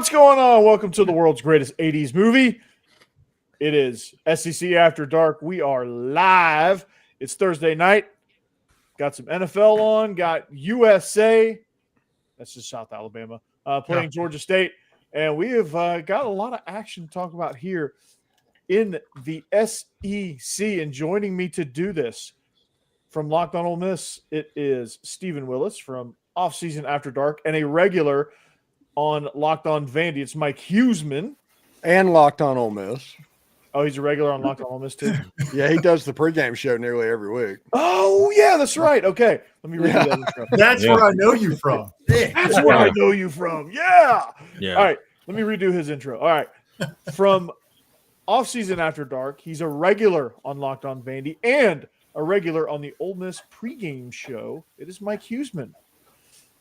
What's going on? Welcome to the world's greatest 80s movie. It is SEC After Dark. We are live. It's Thursday night. Got some NFL on. Got USA. That's just South Alabama. Playing Georgia State. And we have got a lot of action to talk about here in the SEC. And joining me to do this from Locked On Ole Miss, it is Stephen Willis from Offseason After Dark and a regular on Locked On Vandy. It's Mike Huseman. And Locked On Ole Miss. Oh, he's a regular on Locked On Ole Miss too? Yeah, he does the pregame show nearly every week. Oh, yeah, that's right. Okay, let me read that intro. That's where I know you from. That's where I know you from. Yeah. Yeah. All right, let me redo his intro. All right. From Offseason After Dark, he's a regular on Locked On Vandy and a regular on the Ole Miss pregame show. It is Mike Huseman.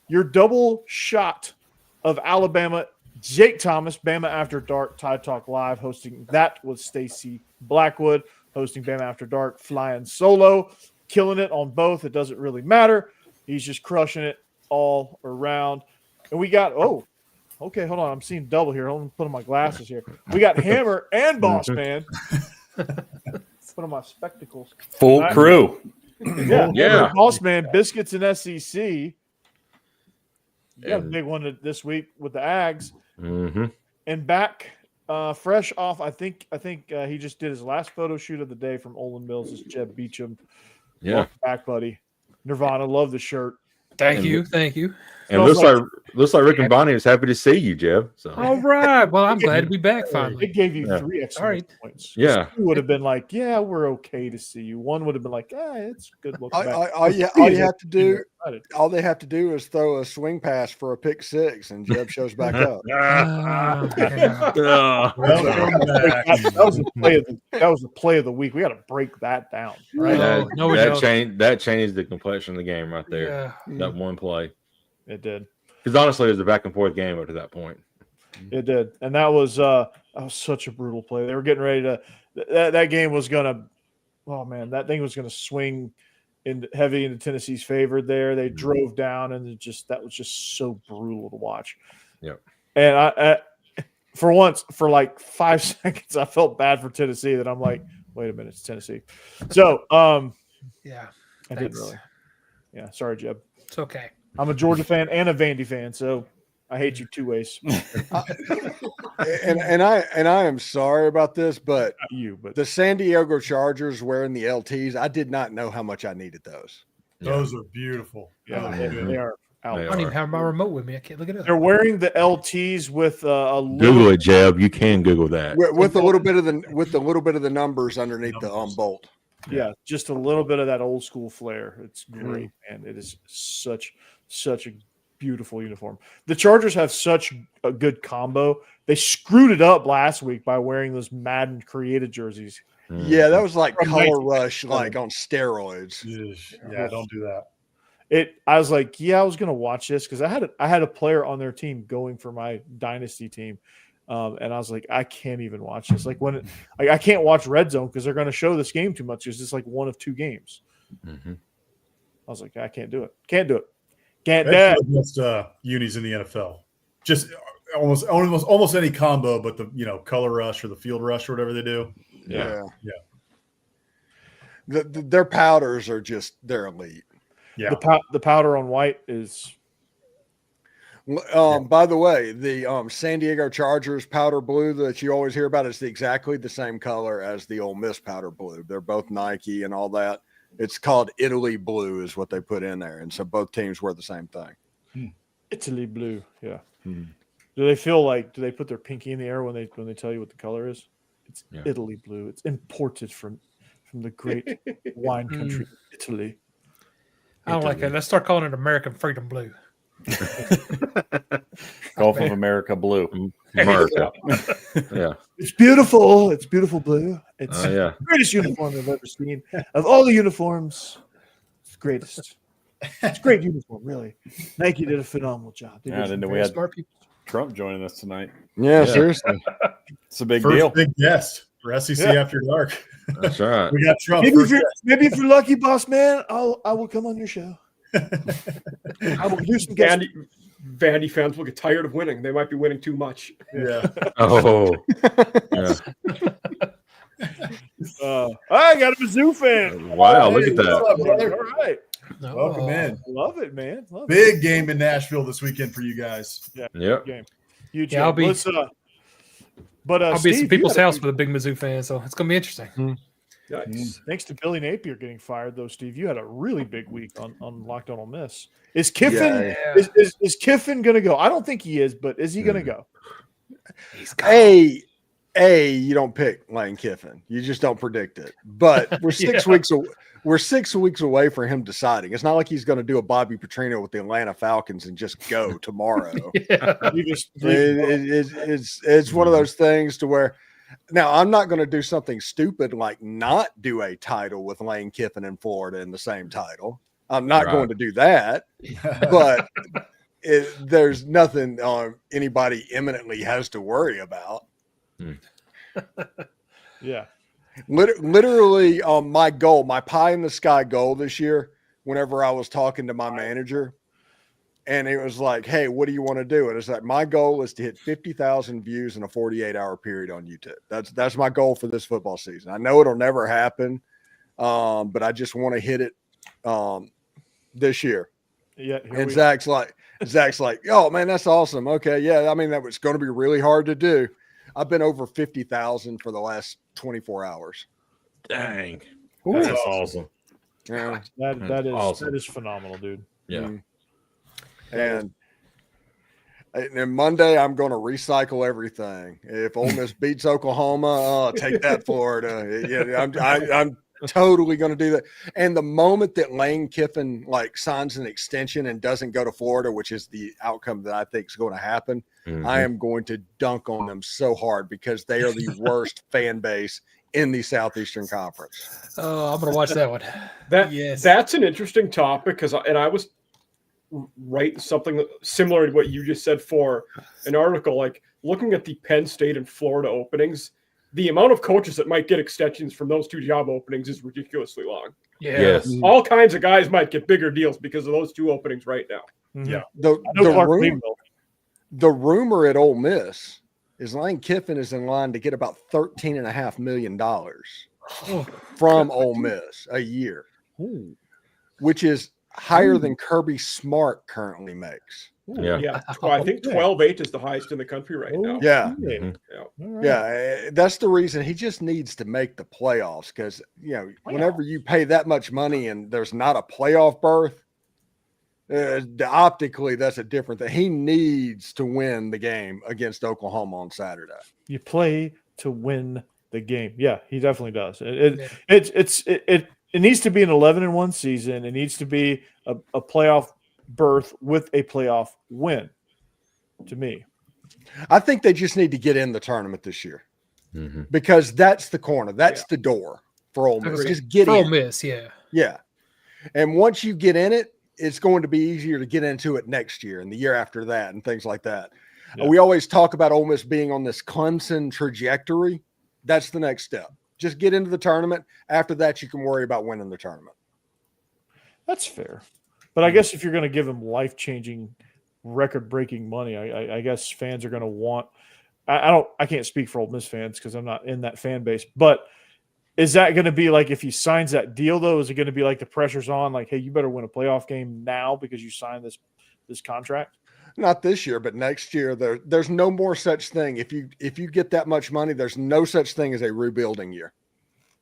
Your double shot of Alabama, Jake Thomas, Bama After Dark, Tide Talk Live, hosting that with Stacy Blackwood, hosting Bama After Dark, flying solo, killing it on both. It doesn't really matter. He's just crushing it all around. And we got, okay, hold on. I'm seeing double here. Hold on, put on my glasses here. We got Hammer and Boss Man. Put on my spectacles. Full crew. Yeah. Boss Man, Biscuits and SEC. You got a big one this week with the Ags. Mm-hmm. And back fresh off, I think he just did his last photo shoot of the day from Olin Mills. Is Jeb Beecham. Yeah. Welcome back, buddy. Nirvana, love the shirt. Thank you. And looks like Rick and Bonnie is happy to see you, Jeb. So. All right. Well, I'm glad to be back finally. It gave you 3 extra points. Yeah. 2 would have been like, yeah, we're okay to see you. 1 would have been like, it's good looking. All they have to do is throw a swing pass for a pick 6, and Jeb shows back up. That was the play of the week. We got to break that down. Right? That changed the complexion of the game right there. Yeah. That one play. It did. Because honestly, it was a back and forth game up to that point. It did, and that was such a brutal play. They were getting ready to. That game was gonna. Oh man, that thing was gonna swing heavy into Tennessee's favor. There, they drove down, and that was just so brutal to watch. Yeah, and I for once, for like 5 seconds, I felt bad for Tennessee. That I'm like, wait a minute, it's Tennessee. So, yeah, I didn't really. Yeah, sorry, Jeb. It's okay. I'm a Georgia fan and a Vandy fan, so I hate you 2 ways. and I am sorry about this, but but the San Diego Chargers wearing the LTs, I did not know how much I needed those. Those are beautiful. Yeah, they are. I don't even have my remote with me. I can't look it up. They're wearing the LTs with a Google it, Jeb. You can Google that with a little bit of the numbers underneath the bolt. Yeah, just a little bit of that old school flair. It's great, and it is such a beautiful uniform. The Chargers have such a good combo. They screwed it up last week by wearing those Madden created jerseys. Yeah, that was like Color Rush, like on steroids. Yeah, don't do that. I was like, I was gonna watch this because I had a player on their team going for my dynasty team. And I was like, I can't even watch this. Like I can't watch Red Zone because they're going to show this game too much. It's just like one of 2 games. Mm-hmm. I was like, I can't do it. Can't do it. Can't do That's it. against unis in the NFL. Just almost any combo, but the color rush or the field rush or whatever they do. Yeah. Their powders are they're elite. Yeah. The powder on white is. By the way, the San Diego Chargers powder blue that you always hear about is exactly the same color as the Ole Miss powder blue. They're both Nike and all that. It's called Italy blue is what they put in there. And so both teams wear the same thing. Italy blue. Yeah. Do they put their pinky in the air when they tell you what the color is? It's Italy blue. It's imported from the great wine country, Italy. I don't like it. Let's start calling it American Freedom Blue. Gulf of America blue. America. Yeah. It's beautiful. It's beautiful blue. It's the greatest uniform I've ever seen. Of all the uniforms, it's the greatest. It's a great uniform, really. Nike did a phenomenal job. I didn't know we had Trump joining us tonight. Yeah. Seriously. It's a big First deal. Big guest for SEC After Dark. That's right. We got Trump. Maybe if you're lucky, boss man, I will come on your show. I will do some guest. Vandy fans will get tired of winning. They might be winning too much. Yeah. Oh, yeah. I got a Mizzou fan. Wow, look Hey, at what's that. up, brother? All right. Welcome in. Love it, man. Love it. Big game in Nashville this weekend for you guys. Yeah. Yep. Game. Huge Yeah, I'll game. be- Let's, but I'll be at some Steve, you people's had a house big- with a big Mizzou fan, so it's gonna be interesting. Nice. Thanks to Billy Napier getting fired, though, Steve, you had a really big week on Locked On Ole Miss. Is Kiffin is Kiffin going to go? I don't think he is, but is he going to go? He's gone. You don't pick Lane Kiffin. You just don't predict it. But we're 6 weeks. We're 6 weeks away from him deciding. It's not like he's going to do a Bobby Petrino with the Atlanta Falcons and just go tomorrow. You just It's one of those things to where. Now, I'm not going to do something stupid like not do a title with Lane Kiffin in Florida in the same title. I'm not going to do that, but there's nothing anybody imminently has to worry about. yeah. Literally, my goal, my pie in the sky goal this year, whenever I was talking to my manager, and it was like, hey, what do you want to do? And it's like, my goal is to hit 50,000 views in a 48-hour period on YouTube. That's my goal for this football season. I know it'll never happen, but I just want to hit it this year. Yeah. And Zach's like, oh, man, that's awesome. Okay, yeah, I mean, that was going to be really hard to do. I've been over 50,000 for the last 24 hours. Dang. That's awesome. Yeah. That is awesome. That is phenomenal, dude. Yeah. And Monday, I'm going to recycle everything. If Ole Miss beats Oklahoma, take that, Florida. Yeah, I'm totally going to do that. And the moment that Lane Kiffin signs an extension and doesn't go to Florida, which is the outcome that I think is going to happen, I am going to dunk on them so hard because they are the worst fan base in the Southeastern Conference. Oh, I'm gonna watch that one. That's an interesting topic because I was writing something similar to what you just said for an article, like looking at the Penn State and Florida openings. The amount of coaches that might get extensions from those two job openings is ridiculously long. Yeah. Yes. All kinds of guys might get bigger deals because of those two openings right now. Mm-hmm. Yeah. The rumor at Ole Miss is Lane Kiffin is in line to get about $13.5 million from Ole Miss a year, which is higher than Kirby Smart currently makes. Yeah. Well, I think 12.8 is the highest in the country right now. Yeah. Right. Yeah. That's the reason he just needs to make the playoffs because, whenever you pay that much money and there's not a playoff berth, optically, that's a different thing. He needs to win the game against Oklahoma on Saturday. You play to win the game. Yeah, he definitely does. It needs to be an 11-1 season. It needs to be a playoff berth with a playoff win. To me, I think they just need to get in the tournament this year because that's the corner. That's the door for Ole Miss. Just get in. Ole Miss, Yeah. And once you get in it, it's going to be easier to get into it next year and the year after that and things like that. Yeah. We always talk about Ole Miss being on this Clemson trajectory. That's the next step. Just get into the tournament. After that, you can worry about winning the tournament. That's fair. But I guess if you're going to give them life-changing, record-breaking money, I guess fans are going to want – I can't speak for Ole Miss fans because I'm not in that fan base, but – is that going to be like if he signs that deal, though? Is it going to be like the pressure's on, like, hey, you better win a playoff game now because you signed this contract? Not this year, but next year. There's no more such thing. If you get that much money, there's no such thing as a rebuilding year.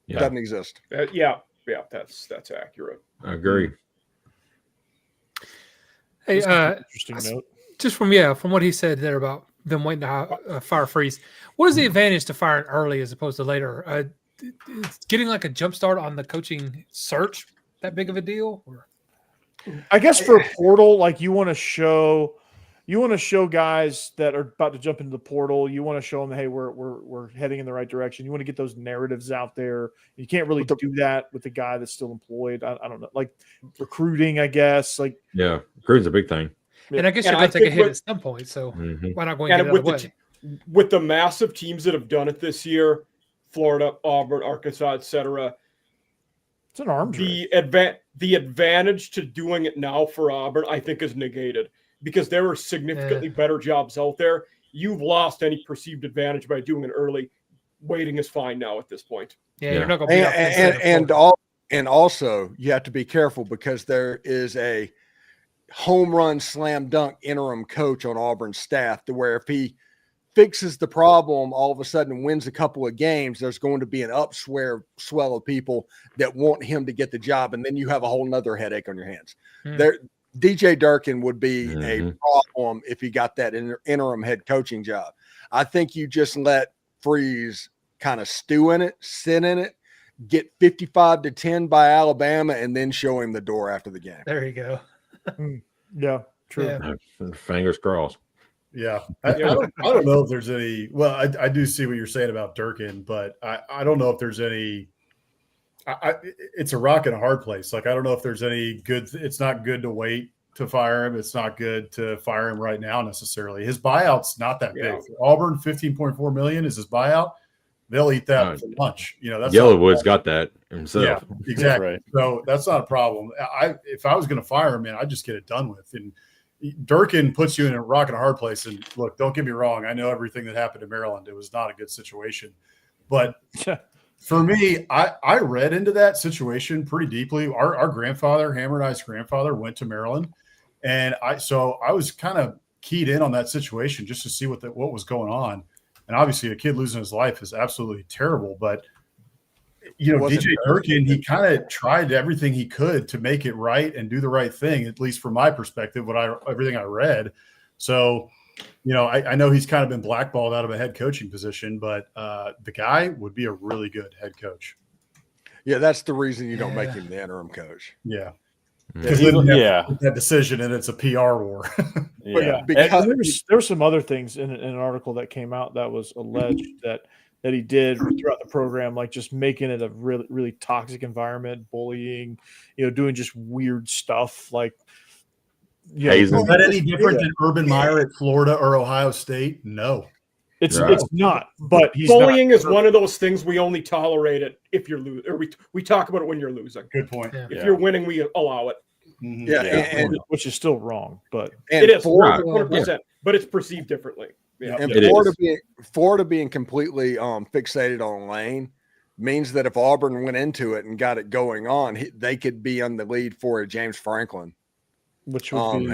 Yeah. It doesn't exist. Yeah, that's accurate. I agree. Hey, interesting note. Just from what he said there about them waiting to fire Freeze. What is the advantage to firing early as opposed to later? Is getting like a jump start on the coaching search that big of a deal? Or? I guess for portal, like you want to show guys that are about to jump into the portal. You want to show them, hey, we're heading in the right direction. You want to get those narratives out there. You can't really do that with the guy that's still employed. I don't know, like recruiting, I guess. Like recruiting's a big thing. And I guess you're going to take a hit at some point. So why not going to get it out of the way? With the massive teams that have done it this year, Florida, Auburn, Arkansas, etc. It's an arms race. The advantage to doing it now for Auburn, I think, is negated because there are significantly better jobs out there. You've lost any perceived advantage by doing it early. Waiting is fine now at this point. Yeah, you're not going to be and also you have to be careful because there is a home run slam dunk interim coach on Auburn's staff to where if he fixes the problem, all of a sudden wins a couple of games, there's going to be an swell of people that want him to get the job. And then you have a whole nother headache on your hands. DJ Durkin would be a problem if he got that interim head coaching job. I think you just let Freeze kind of stew in it, sit in it, get 55-10 by Alabama, and then show him the door after the game. There you go. Yeah, true. Yeah. Fingers crossed. Yeah. I don't know if there's any – well, I do see what you're saying about Durkin, but I don't know if there's any it's a rock and a hard place. Like, I don't know if there's any good – it's not good to wait to fire him. It's not good to fire him right now necessarily. His buyout's not that big. Auburn, $15.4 million is his buyout. They'll eat that for lunch. You know, that's Yellowwood's got that himself. Yeah, exactly. Right. So that's not a problem. If I was going to fire him, man, I'd just get it done with. And Durkin puts you in a rock and a hard place. And look, don't get me wrong. I know everything that happened in Maryland. It was not a good situation. But for me, I read into that situation pretty deeply. Our grandfather, Hammer and I's grandfather, went to Maryland. And I was kind of keyed in on that situation just to see what was going on. And obviously, a kid losing his life is absolutely terrible. But, you know, DJ Durkin, he kind of tried everything he could to make it right and do the right thing, at least from my perspective, everything I read. So, you know, I know he's kind of been blackballed out of a head coaching position, but the guy would be a really good head coach. Yeah, that's the reason you don't make him the interim coach. Yeah. Because that decision, and it's a PR war. Because there were some other things in an article that came out that was alleged that he did throughout the program, like just making it a really, really toxic environment, bullying, you know, doing just weird stuff. Like, is that any different than Urban Meyer at Florida or Ohio State? No. It's not, but bullying is one of those things we only tolerate it if you're losing, or we talk about it when you're losing. Good point. Yeah. If you're winning, we allow it. Mm-hmm. And which is still wrong, but it is 100%. But it's perceived differently. Yeah, and Florida being completely fixated on Lane means that if Auburn went into it and got it going on, they could be on the lead for a James Franklin. Which would be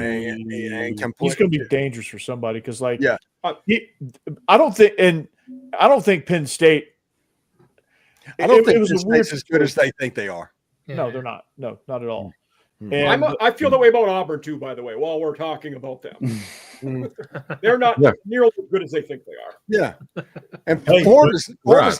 he's going to be dangerous for somebody because, like, I don't think Penn State. I don't think Penn State's as good as they think they are. Yeah. No, they're not. No, not at all. And I feel that way about Auburn too. By the way, while we're talking about them, they're not nearly as good as they think they are. Yeah, and Florida's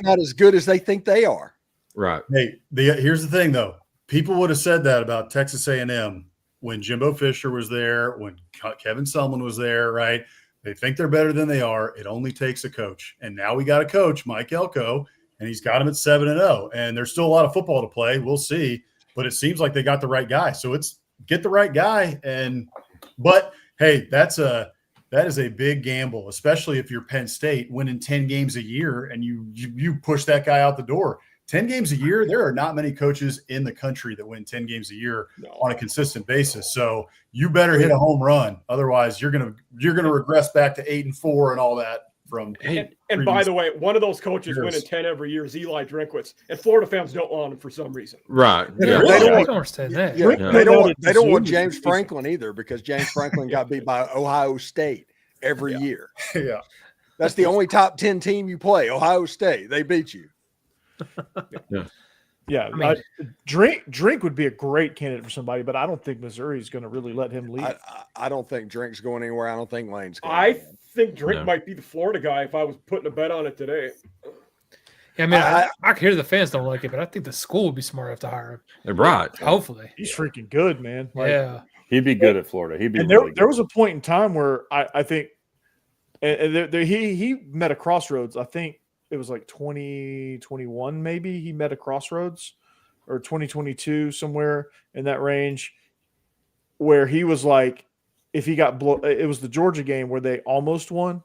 not as good as they think they are. Right. Hey, here's the thing, though. People would have said that about Texas A&M when Jimbo Fisher was there, when Kevin Sumlin was there, right? They think they're better than they are. It only takes a coach. And now we got a coach, Mike Elko, and he's got him at 7-0. And there's still a lot of football to play. We'll see. But it seems like they got the right guy. So it's get the right guy. But hey, that is a big gamble, especially if you're Penn State winning 10 games a year and you push that guy out the door. 10 games a year, there are not many coaches in the country that win 10 games a year on a consistent basis. So you better hit a home run. Otherwise, you're gonna regress back to 8-4 and all that. And by the way, one of those coaches winning 10 every year is Eli Drinkwitz, and Florida fans don't want him for some reason. Right. They don't want James Franklin either because James Franklin got beat by Ohio State every year. Yeah. That's the only top 10 team you play, Ohio State. They beat you. Yeah, I mean, Drink would be a great candidate for somebody, but I don't think Missouri is going to really let him leave. I don't think Drink's going anywhere. I don't think Lane's going. I think Drink might be the Florida guy if I was putting a bet on it today. Yeah, I mean, I hear the fans don't like it, but I think the school would be smart enough to hire him. Right. Hopefully. He's freaking good, man. Like, he'd be good at Florida. He'd be. And really there was a point in time where I think, and he met a crossroads. I think it was like 2021, maybe he met a crossroads, or 2022, somewhere in that range, where he was like, if he got it was the Georgia game where they almost won,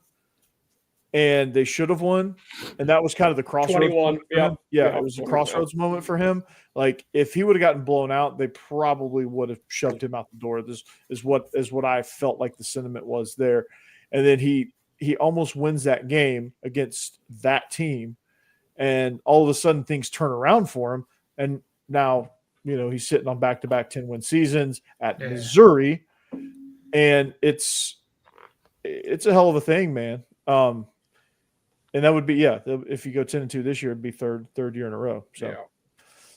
and they should have won. And that was kind of the crossroads. 21, moment for him. yeah, It was a 21. crossroads moment for him. Like if he would have gotten blown out, they probably would have shoved him out the door. This is what I felt like the sentiment was there. And then he almost wins that game against that team, and all of a sudden things turn around for him. And now, he's sitting on back-to-back 10-win seasons at Missouri, and it's a hell of a thing, man. And that would be, if you go 10-2 this year, it'd be third year in a row. So, Yeah.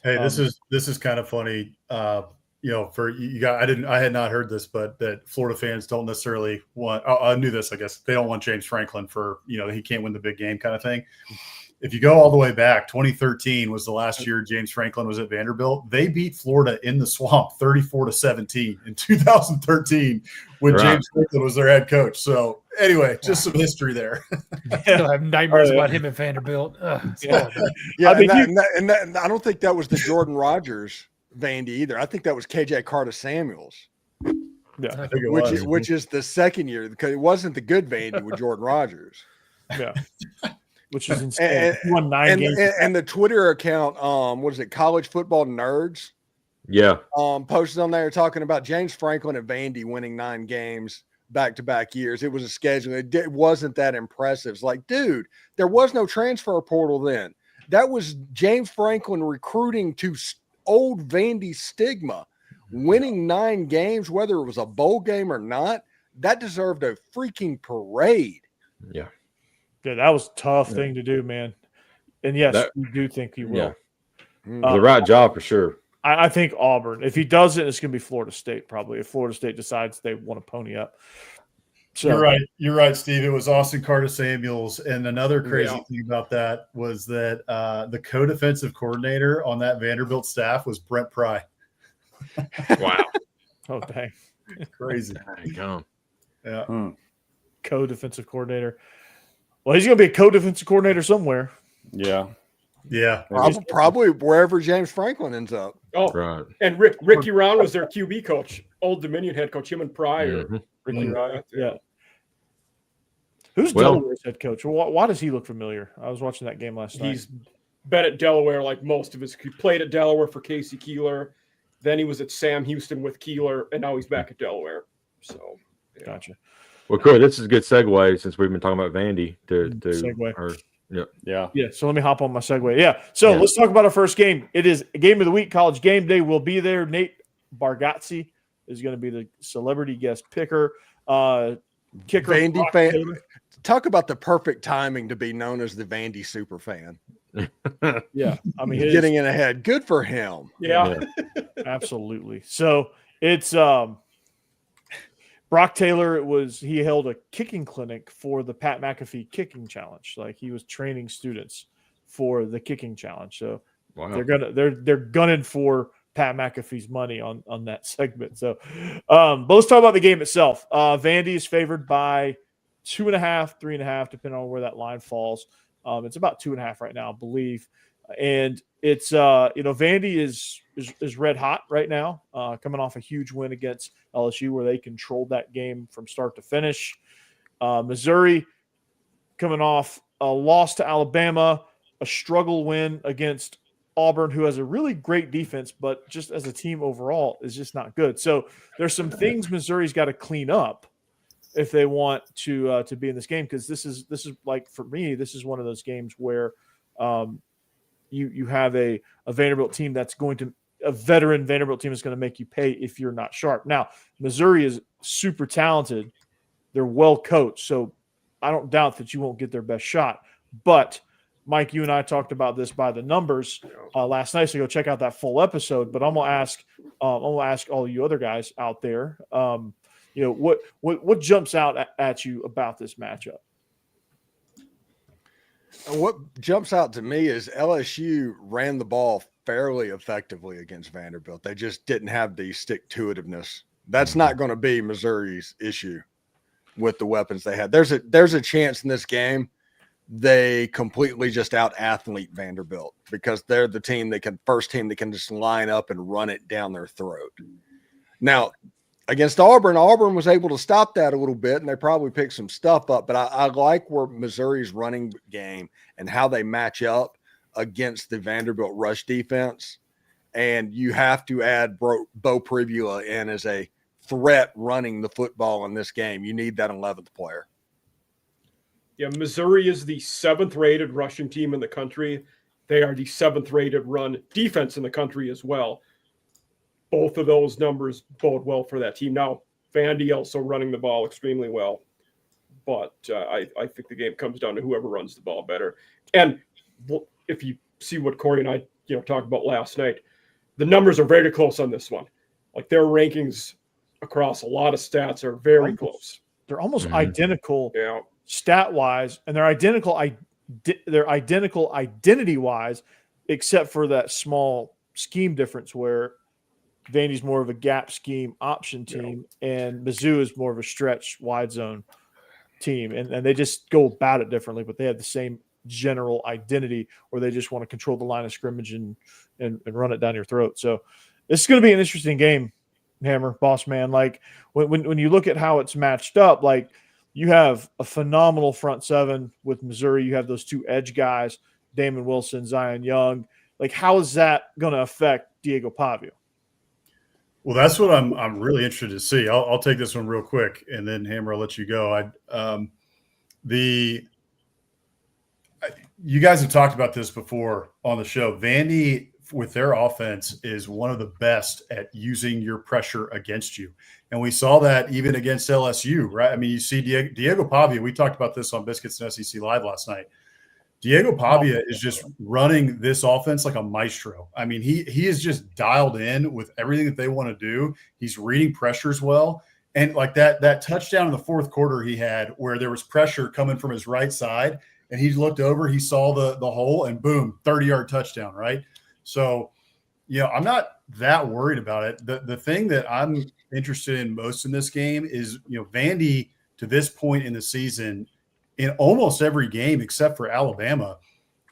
Hey, this is kind of funny. For you guys, I had not heard this, but that Florida fans don't necessarily want. I knew this. I guess they don't want James Franklin for he can't win the big game kind of thing. If you go all the way back, 2013 was the last year James Franklin was at Vanderbilt. They beat Florida in the Swamp 34-17 in 2013 when James Franklin was their head coach. So anyway, just some history there. Still have nightmares about him at Vanderbilt. Yeah, and I don't think that was the Jordan Rogers Vandy either. I think that was KJ Carter Samuels. Yeah, I think it which is the second year, because it wasn't the good Vandy with Jordan Rogers. Yeah. Which is insane. He won 9 games. And the Twitter account, what is it, College Football Nerds? Yeah. Posted on there talking about James Franklin and Vandy winning 9 games back-to-back years. It was a schedule. It wasn't that impressive. It's like, dude, there was no transfer portal then. That was James Franklin recruiting to old Vandy stigma. Winning 9 games, whether it was a bowl game or not, that deserved a freaking parade. Yeah. Yeah, that was a tough thing to do, man. And yes, we do think he will. Yeah. The right job for sure. I think Auburn. If he doesn't, it's going to be Florida State probably. If Florida State decides they want to pony up. So, You're right, Steve. It was Austin Carter Samuels. And another crazy thing about that was that the co-defensive coordinator on that Vanderbilt staff was Brent Pry. Wow. Oh, dang. Crazy. Yeah. Co-defensive coordinator. Well, he's going to be a co-defensive coordinator somewhere. Yeah. Yeah. Probably wherever James Franklin ends up. Oh, Right. and Ricky Round was their QB coach, Old Dominion head coach, him and Pryor. Mhm. Ricky Ryan. Yeah. Who's Well- Delaware's head coach? Why does he look familiar? I was watching that game last night. He's been at Delaware like most of his. He played at Delaware for Casey Keeler. Then he was at Sam Houston with Keeler, and now he's back at Delaware. So, yeah. Gotcha. Well, cool. This is a good segue since we've been talking about Vandy to Segue. Yeah. Yeah, so let me hop on my segue. Yeah, so let's talk about our first game. It is a game of the week. College Game Day will be there. Nate Bargatze is going to be the celebrity guest picker. Kicker. Vandy fan. Talk about the perfect timing to be known as the Vandy super fan. Yeah, I mean, Getting in ahead. Good for him. Yeah. absolutely. So it's Brock Taylor. He held a kicking clinic for the Pat McAfee kicking challenge. Like he was training students for the kicking challenge. So they're gunning for Pat McAfee's money on that segment. So but let's talk about the game itself. Vandy is favored by 2.5, 3.5, depending on where that line falls. It's about 2.5 right now, I believe. And it's Vandy is red hot right now, coming off a huge win against LSU where they controlled that game from start to finish. Missouri coming off a loss to Alabama, a struggle win against Auburn, who has a really great defense, but just as a team overall is just not good. So there's some things Missouri's got to clean up if they want to be in this game, because this is like, for me, this is one of those games where you have a Vanderbilt team that's going to – a veteran Vanderbilt team is going to make you pay if you're not sharp. Now, Missouri is super talented. They're well coached, so I don't doubt that you won't get their best shot. But, Mike, you and I talked about this by the numbers last night, so go check out that full episode. But I'm going to ask all you other guys out there, what jumps out at you about this matchup? What jumps out to me is LSU ran the ball fairly effectively against Vanderbilt. They just didn't have the stick-to-itiveness. That's not going to be Missouri's issue with the weapons they had. There's a chance in this game they completely just out-athlete Vanderbilt because they're the first team that can just line up and run it down their throat. Now, against Auburn, Auburn was able to stop that a little bit, and they probably picked some stuff up. But I like where Missouri's running game and how they match up against the Vanderbilt rush defense. And you have to add Bo Pribula in as a threat running the football in this game. You need that 11th player. Yeah, Missouri is the 7th rated rushing team in the country. They are the 7th rated run defense in the country as well. Both of those numbers bode well for that team. Now, Vandy also running the ball extremely well. But I think the game comes down to whoever runs the ball better. And if you see what Corey and I talked about last night, the numbers are very close on this one. Like their rankings across a lot of stats are very close. They're almost identical Yeah. stat-wise, and they're identical identity-wise, except for that small scheme difference where Vandy's more of a gap scheme option team, and Mizzou is more of a stretch wide zone team. And they just go about it differently, but they have the same general identity where they just want to control the line of scrimmage and run it down your throat. So this is going to be an interesting game, Hammer, boss man. Like when you look at how it's matched up, like you have a phenomenal front seven with Missouri. You have those two edge guys, Damon Wilson, Zion Young. Like, how is that going to affect Diego Pavio? Well, that's what I'm really interested to see. I'll take this one real quick, and then Hammer, I'll let you go. You guys have talked about this before on the show. Vandy, with their offense, is one of the best at using your pressure against you. And we saw that even against LSU, right? I mean, you see Diego Pavia. We talked about this on Biscuits and SEC Live last night. Diego Pavia is just running this offense like a maestro. I mean, he is just dialed in with everything that they want to do. He's reading pressures well. And like that touchdown in the fourth quarter he had where there was pressure coming from his right side, and he looked over, he saw the hole, and boom, 30-yard touchdown, right? So, I'm not that worried about it. The thing that I'm interested in most in this game is, Vandy to this point in the season, in almost every game except for Alabama,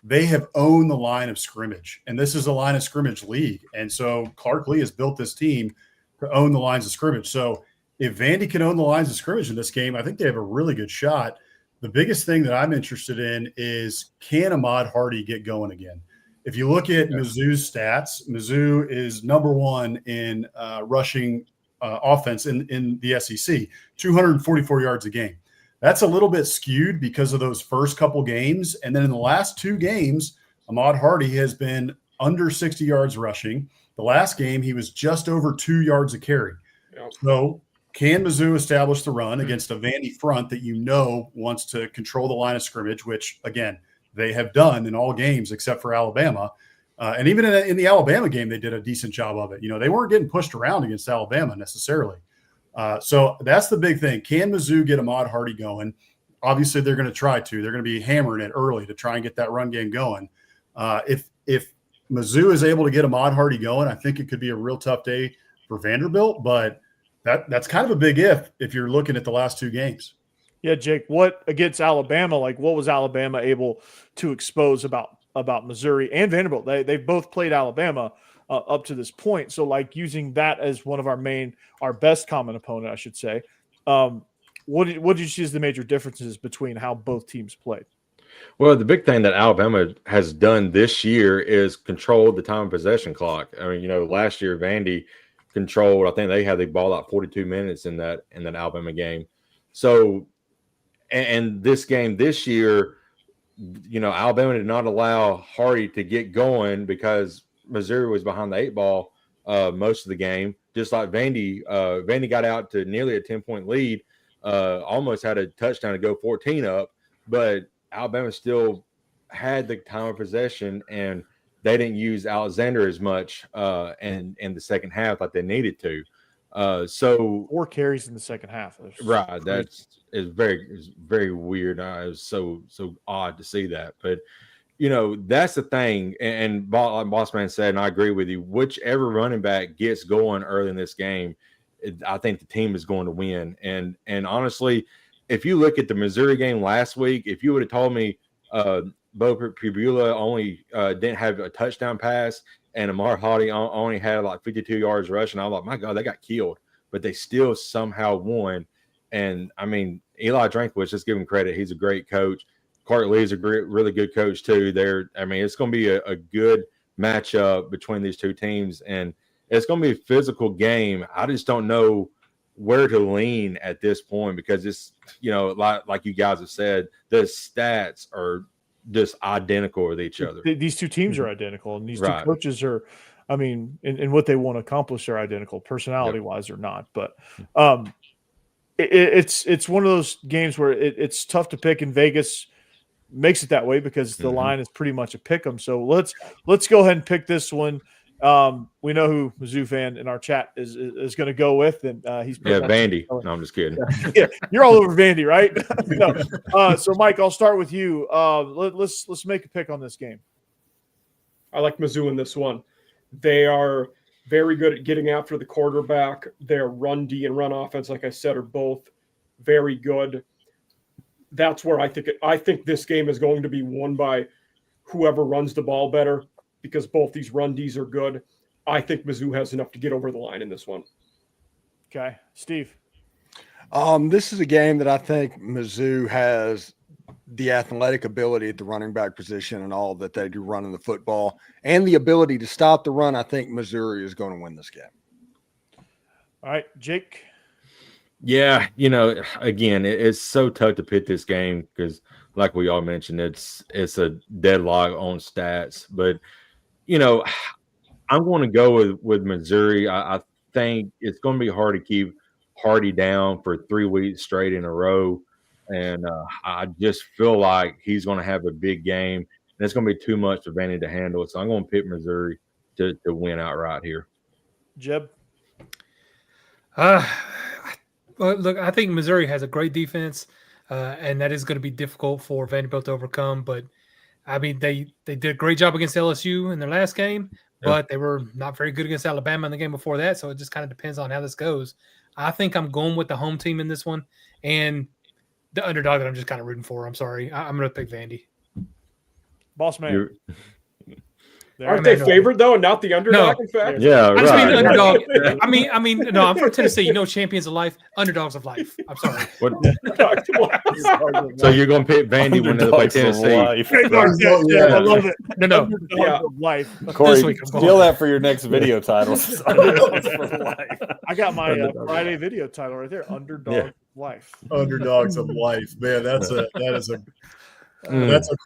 they have owned the line of scrimmage. And this is a line of scrimmage league. And so Clark Lee has built this team to own the lines of scrimmage. So if Vandy can own the lines of scrimmage in this game, I think they have a really good shot. The biggest thing that I'm interested in is, can Ahmad Hardy get going again? If you look at Mizzou's stats, Mizzou is number one in rushing offense in the SEC, 244 yards a game. That's a little bit skewed because of those first couple games. And then in the last 2 games, Ahmad Hardy has been under 60 yards rushing. The last game, he was just over 2 yards a carry. Yep. So can Mizzou establish the run against a Vandy front that wants to control the line of scrimmage, which, again, they have done in all games except for Alabama. And even in the Alabama game, they did a decent job of it. They weren't getting pushed around against Alabama necessarily. So that's the big thing. Can Mizzou get Ahmad Hardy going? Obviously, they're going to try to. They're going to be hammering it early to try and get that run game going. If Mizzou is able to get Ahmad Hardy going, I think it could be a real tough day for Vanderbilt. But that's kind of a big if you're looking at the last 2 games. Yeah, Jake, what against Alabama, like what was Alabama able to expose about Missouri and Vanderbilt? They've both played Alabama up to this point. So like using that as one of our best common opponent, I should say. What did you see as the major differences between how both teams played? Well, the big thing that Alabama has done this year is control the time of possession clock. I mean, last year Vandy controlled, I think they had the ball out 42 minutes in that Alabama game. So, and this game this year, Alabama did not allow Hardy to get going because Missouri was behind the 8 ball most of the game. Just like Vandy got out to nearly a 10-point lead, almost had a touchdown to go 14 up, but Alabama still had the time of possession, and they didn't use Alexander as much in the second half like they needed to. So 4 carries in the second half. Right. It's very weird. It was so odd to see that. But, that's the thing. And like Boss Man said, and I agree with you, whichever running back gets going early in this game, I think the team is going to win. And honestly, if you look at the Missouri game last week, if you would have told me Bo Pribula only didn't have a touchdown pass and Ahmad Hardy only had like 52 yards rushing, I was like, my God, they got killed. but they still somehow won. And I mean, Eli Drinkwitz, just give him credit. He's a great coach. Clark Lee's a really good coach too. I mean, it's going to be a good matchup between these two teams, and it's going to be a physical game. I just don't know where to lean at this point because it's, like you guys have said, the stats are just identical with each other. These two teams are identical, and these two Right. coaches are, I mean, in what they want to accomplish are identical, personality-wise or not. But it's one of those games where it's tough to pick, and Vegas makes it that way because the line is pretty much a pick 'em. So let's go ahead and pick this one. We know who Mizzou fan in our chat is going to go with, and he's Vandy. No, I'm just kidding. Yeah, you're all over Vandy, right? No. So Mike, I'll start with you. Let's make a pick on this game. I like Mizzou in this one. They are very good at getting after the quarterback. Their run D and run offense, like I said, are both very good. That's where I think this game is going to be won by whoever runs the ball better, because both these run Ds are good. I think Mizzou has enough to get over the line in this one. Okay, Steve. This is a game that I think Mizzou has the athletic ability at the running back position and all that they do running the football and the ability to stop the run. I think Missouri is going to win this game. All right, Jake. Yeah, again, it's so tough to pick this game because, like we all mentioned, it's a deadlock on stats. But I'm going to go with Missouri. I think it's going to be hard to keep Hardy down for 3 weeks straight in a row, and I just feel like he's going to have a big game, and it's going to be too much for Vandy to handle. So I'm going to pick Missouri to win outright here. Jeb. Well, look, I think Missouri has a great defense, and that is going to be difficult for Vanderbilt to overcome. But, I mean, they did a great job against LSU in their last game, but they were not very good against Alabama in the game before that, so it just kind of depends on how this goes. I think I'm going with the home team in this one, and the underdog that I'm just kind of rooting for. I'm sorry. I'm going to pick Vandy. Boss man. Aren't they favored, though, and not the underdog, in fact? Yeah, I just mean the underdog. No, I'm from Tennessee. Champions of life, underdogs of life. I'm sorry. So you're going to pick Vandy when they play Tennessee? I love it. No. Underdogs of life. Corey, steal that for your next video title. Underdogs for life. I got my Friday video title right there. Underdog of life. Underdogs of life, man. That's a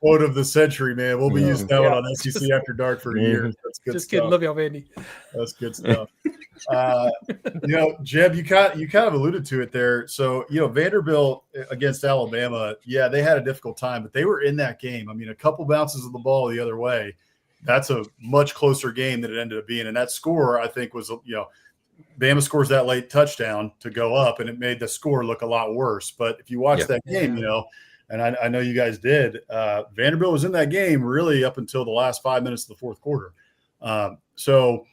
quote of the century, man. We'll be using that one on SEC After Dark for years. That's good Just stuff. kidding. Love y'all, Vandy. That's good stuff. Jeb, you kind of alluded to it there. So, Vanderbilt against Alabama, yeah, they had a difficult time, but they were in that game. I mean, a couple bounces of the ball the other way. That's a much closer game than it ended up being. And that score, I think, was, Bama scores that late touchdown to go up, and it made the score look a lot worse. But if you watch that game, and I know you guys did, Vanderbilt was in that game really up until the last 5 minutes of the fourth quarter. So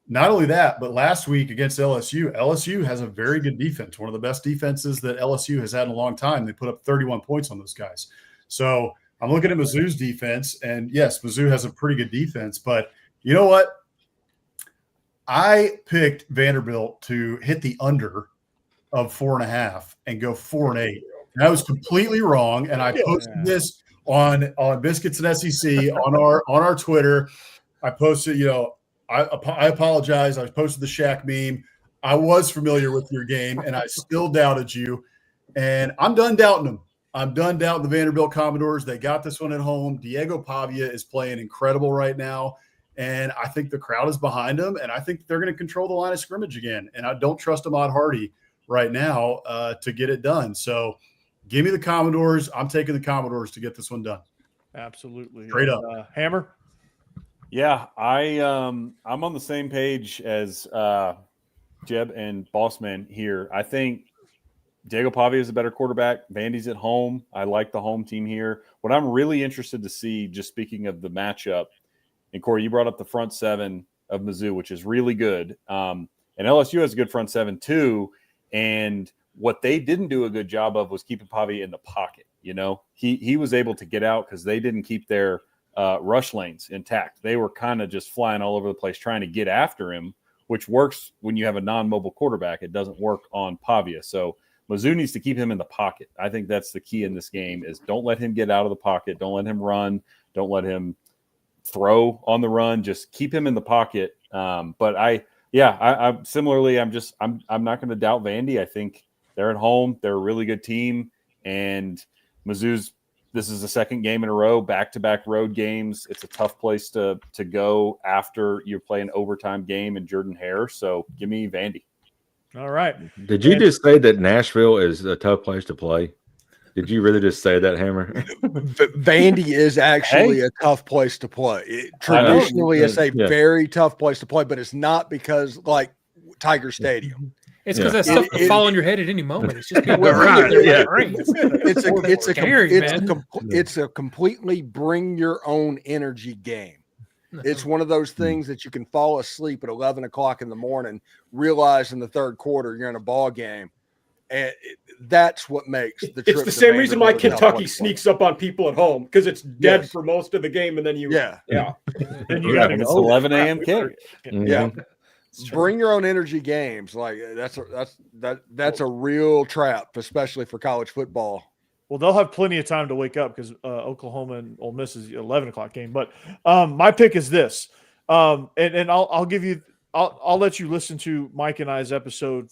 not only that, but last week against LSU has a very good defense, one of the best defenses that LSU has had in a long time. They put up 31 points on those guys. So I'm looking at Mizzou's defense, and yes, Mizzou has a pretty good defense, but you know what? I picked Vanderbilt to hit the under of 4.5 and go 4-8. And I was completely wrong, and I posted this on Biscuits and SEC on our Twitter. I posted, I apologize. I posted the Shaq meme. I was familiar with your game, and I still doubted you. And I'm done doubting them. I'm done doubting the Vanderbilt Commodores. They got this one at home. Diego Pavia is playing incredible right now, and I think the crowd is behind them, and I think they're going to control the line of scrimmage again. And I don't trust Ahmad Hardy right now to get it done. So give me the Commodores. I'm taking the Commodores to get this one done. Absolutely. Straight up. Hammer? Yeah, I'm on the same page as Jeb and Bossman here. I think Diego Pavia is a better quarterback. Vandy's at home. I like the home team here. What I'm really interested to see, just speaking of the matchup, and Corey, you brought up the front seven of Mizzou, which is really good. And LSU has a good front seven too. And what they didn't do a good job of was keeping Pavia in the pocket. He was able to get out because they didn't keep their rush lanes intact. They were kind of just flying all over the place trying to get after him which works when you have a non-mobile quarterback. It doesn't work on Pavia. So Mizzou needs to keep him in the pocket. I think that's the key in this game is don't let him get out of the pocket. Don't let him run. Don't let him throw on the run. Just keep him in the pocket. But I'm similarly, I'm not going to doubt Vandy. I think they're at home. They're a really good team. And this is the second game in a row, back-to-back road games. It's a tough place to go after you're playing an overtime game in Jordan-Hare. So give me Vandy. All right. Did you just say that Nashville is a tough place to play? Did you really just say that, Hammer? Vandy is actually a tough place to play. Traditionally, it's a very tough place to play, but it's not because like Tiger Stadium. It's because that stuff can fall on your head at any moment. It's just people It's a completely bring your own energy game. It's one of those things that you can fall asleep at 11 o'clock in the morning, realize in the third quarter you're in a ball game. And that's what makes the trip. It's the same reason why Kentucky sneaks up on people at home, because it's dead for most of the game, and then you then you got it's 11 a.m. kick. Yeah. Bring your own energy games. Like that's a real trap, especially for college football. Well, they'll have plenty of time to wake up because Oklahoma and Ole Miss is 11 o'clock game. But my pick is this, and I'll give you. I'll let you listen to Mike and I's episode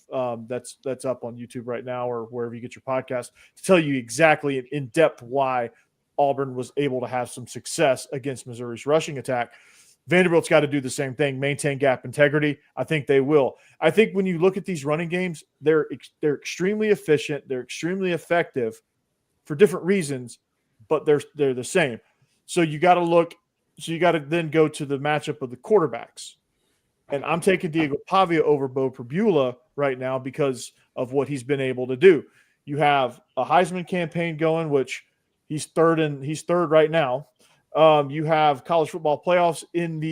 that's up on YouTube right now or wherever you get your podcast to tell you exactly in depth why Auburn was able to have some success against Missouri's rushing attack. Vanderbilt's got to do the same thing, maintain gap integrity. I think they will. I think when you look at these running games, they're extremely efficient. They're extremely effective for different reasons, but they're the same. So you got to look. So you got to then go to the matchup of the quarterbacks. And I'm taking Diego Pavia over Bo Perbula right now because of what he's been able to do. You have a Heisman campaign going, which he's third right now. You have college football playoffs in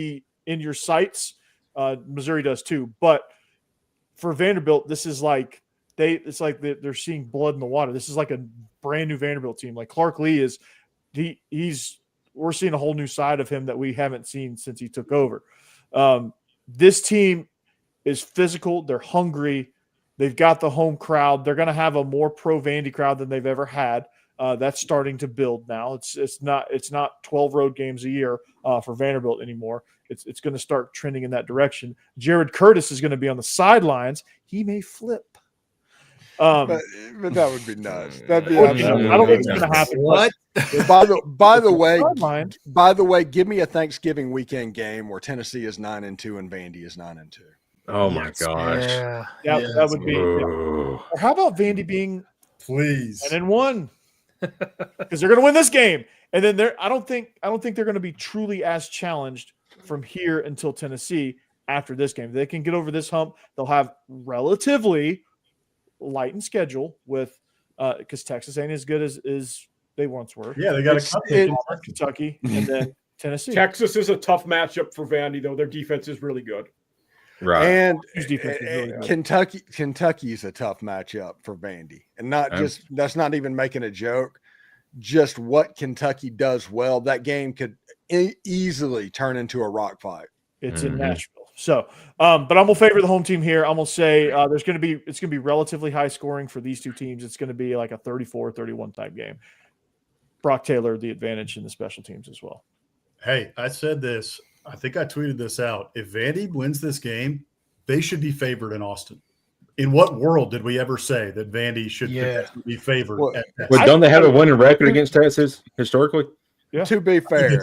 your sights. Missouri does too. But for Vanderbilt, this is like they're seeing blood in the water. This is like a brand new Vanderbilt team. Like Clark Lee we're seeing a whole new side of him that we haven't seen since he took over. This team is physical. They're hungry. They've got the home crowd. They're going to have a more pro Vandy crowd than they've ever had. That's starting to build now. It's not 12 road games a year for Vanderbilt anymore. It's going to start trending in that direction. Jared Curtis is going to be on the sidelines. He may flip. But that would be nuts. That'd be I don't think it's going to happen. What? By the way, give me a Thanksgiving weekend game where Tennessee is 9-2 and Vandy is 9-2. Oh my gosh! Yeah, that would be. Yeah. Or how about Vandy being please 9-1 because they're going to win this game, and then I don't think they're going to be truly as challenged from here until Tennessee after this game. If they can get over this hump, they'll have relatively lightened schedule with because Texas ain't as good as they once were. Yeah, they got Kentucky and then Tennessee. Texas is a tough matchup for Vandy, though. Their defense is really good. Right. And really Kentucky is a tough matchup for Vandy. And that's not even making a joke. Just what Kentucky does well, that game could easily turn into a rock fight. It's in Nashville. So, but I'm gonna favor the home team here. I'm gonna say it's gonna be relatively high scoring for these two teams. It's gonna be like a 34-31 type game. Brock Taylor the advantage in the special teams as well. Hey, I said this. I think I tweeted this out. If Vandy wins this game, they should be favored in Austin. In what world did we ever say that Vandy should be favored? Well, don't they have a winning record against Texas historically? Yeah. To be fair,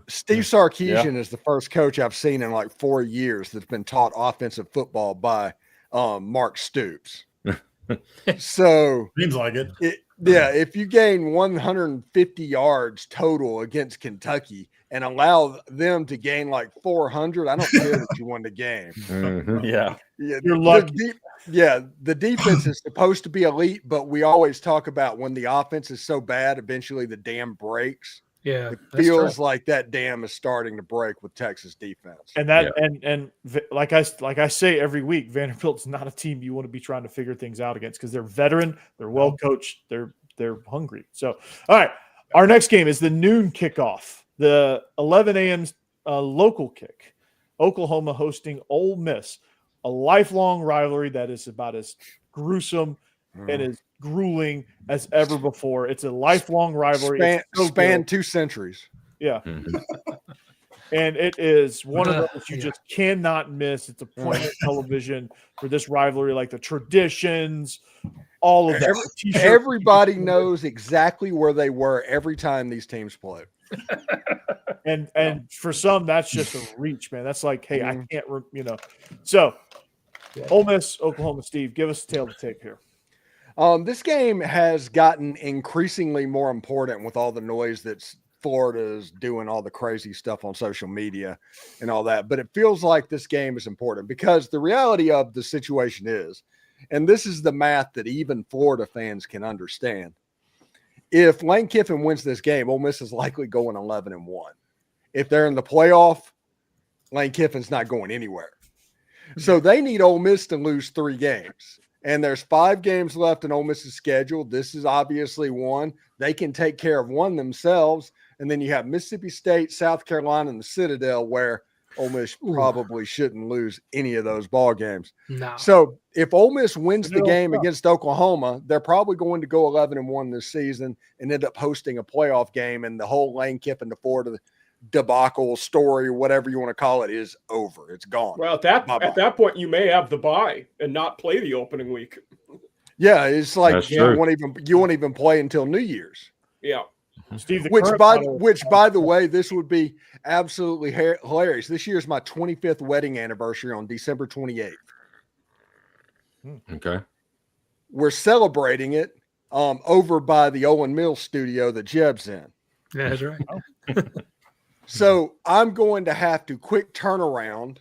Steve Sarkisian is the first coach I've seen in like 4 years that's been taught offensive football by Mark Stoops. So seems like it. If you gain 150 yards total against Kentucky and allow them to gain like 400, I don't care that you won the game. Mm-hmm. Yeah, you're lucky. The defense is supposed to be elite, but we always talk about when the offense is so bad, eventually the dam breaks. Yeah, it feels like that dam is starting to break with Texas defense. And and like I say every week, Vanderbilt's not a team you want to be trying to figure things out against because they're veteran, they're well coached, they're hungry. So, all right, our next game is the noon kickoff, the 11 a.m. Local kick. Oklahoma hosting Ole Miss. a lifelong rivalry that is about as gruesome and as grueling as ever before. It's a lifelong rivalry. Span 2 centuries. Yeah. Mhm. And it is one of those you Yeah. just cannot miss. It's appointment television for this rivalry, like the traditions, all of that. The t-shirt- Everybody knows exactly where they were every time these teams played. And for some, that's just a reach, man. That's like, hey, I Mhm. can't, So, Ole Miss, Oklahoma, Steve, give us a tale to take here. This game has gotten increasingly more important with all the noise that's Florida's doing, all the crazy stuff on social media and all that. But it feels like this game is important because the reality of the situation is, and this is the math that even Florida fans can understand. If Lane Kiffin wins this game, Ole Miss is likely going 11-1. If they're in the playoff, Lane Kiffin's not going anywhere. So they need Ole Miss to lose 3 games. And there's 5 games left in Ole Miss's schedule. This is obviously one. They can take care of one themselves. And then you have Mississippi State, South Carolina, and the Citadel, where Ole Miss probably shouldn't lose any of those ball games. No. So if Ole Miss wins the They're game tough. against Oklahoma, they're probably going to go 11-1 this season and end up hosting a playoff game. And the whole Lane Kiffin to Florida debacle story, whatever you want to call it, is over. It's gone. Well, at Bye-bye. that point, you may have the bye and not play the opening week. Yeah, it's like That's you true. won't even play until New Year's. Yeah. Steve, the Which current by model- the way, this would be absolutely hilarious. This year's my 25th wedding anniversary on December 28th. Okay. We're celebrating it over by the Owen Mills studio that Jeb's in. That's right. So I'm going to have to quick turnaround.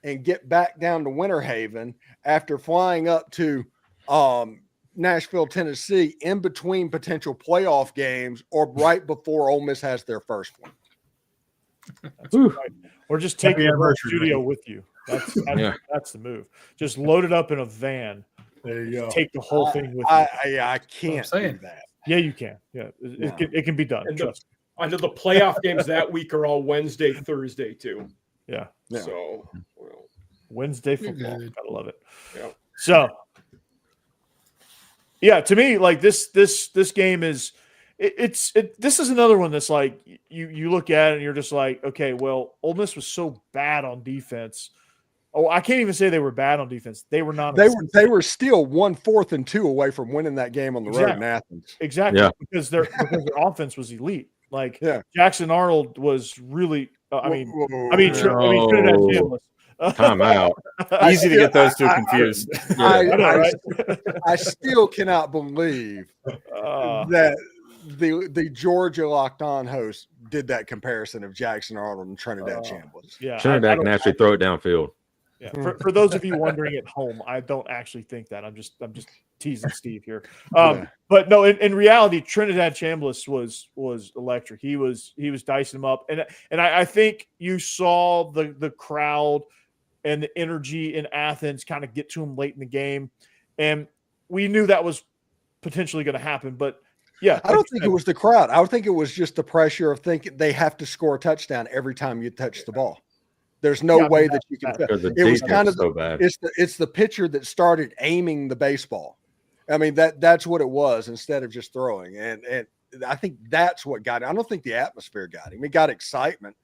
And get back down to Winter Haven after flying up to Nashville, Tennessee, in between potential playoff games or right before Ole Miss has their first one. Or just take Happy the whole anniversary, studio man. with you. That's Yeah. that's the move. Just load it up in a van. There you go. Take the whole thing with you. I can't do saying. that. Yeah, you can. Yeah, No. it can be done. And Trust I know the playoff games that week are all Wednesday, Thursday too. me. Yeah, Yeah. So, well, Wednesday football. Good. Gotta love it. Yeah. So, yeah, to me, like this game is this is another one that's like you look at it and you're just like, okay, well, Ole Miss was so bad on defense. Oh, I can't even say they were bad on defense. They were not. They were still 1 4th and 2 away from winning that game on the road in Athens. Exactly, Yeah. because their offense was elite. Like Yeah. Jackson Arnold was really. I mean, No. Trinidad Chambliss. Time out. Easy to get those two confused. I know, right? I still cannot believe that the Georgia Locked On host did that comparison of Jackson Arnold and Trinidad Chambliss. Yeah, Trinidad can actually throw it downfield. Yeah. For those of you wondering at home, I don't actually think that. I'm just teasing Steve here. Yeah. But no, in reality, Trinidad Chambliss was electric. He was dicing them up, and I think you saw the crowd and the energy in Athens kind of get to him late in the game, and we knew that was potentially going to happen. But yeah, I don't think it was the crowd. I would think it was just the pressure of thinking they have to score a touchdown every time you touch the ball. There's no way that you can. Because the It was defense kind is of so bad. it's the pitcher that started aiming the baseball. I mean that's what it was instead of just throwing, and I think that's what got him. I don't think the atmosphere got him. He got excitement,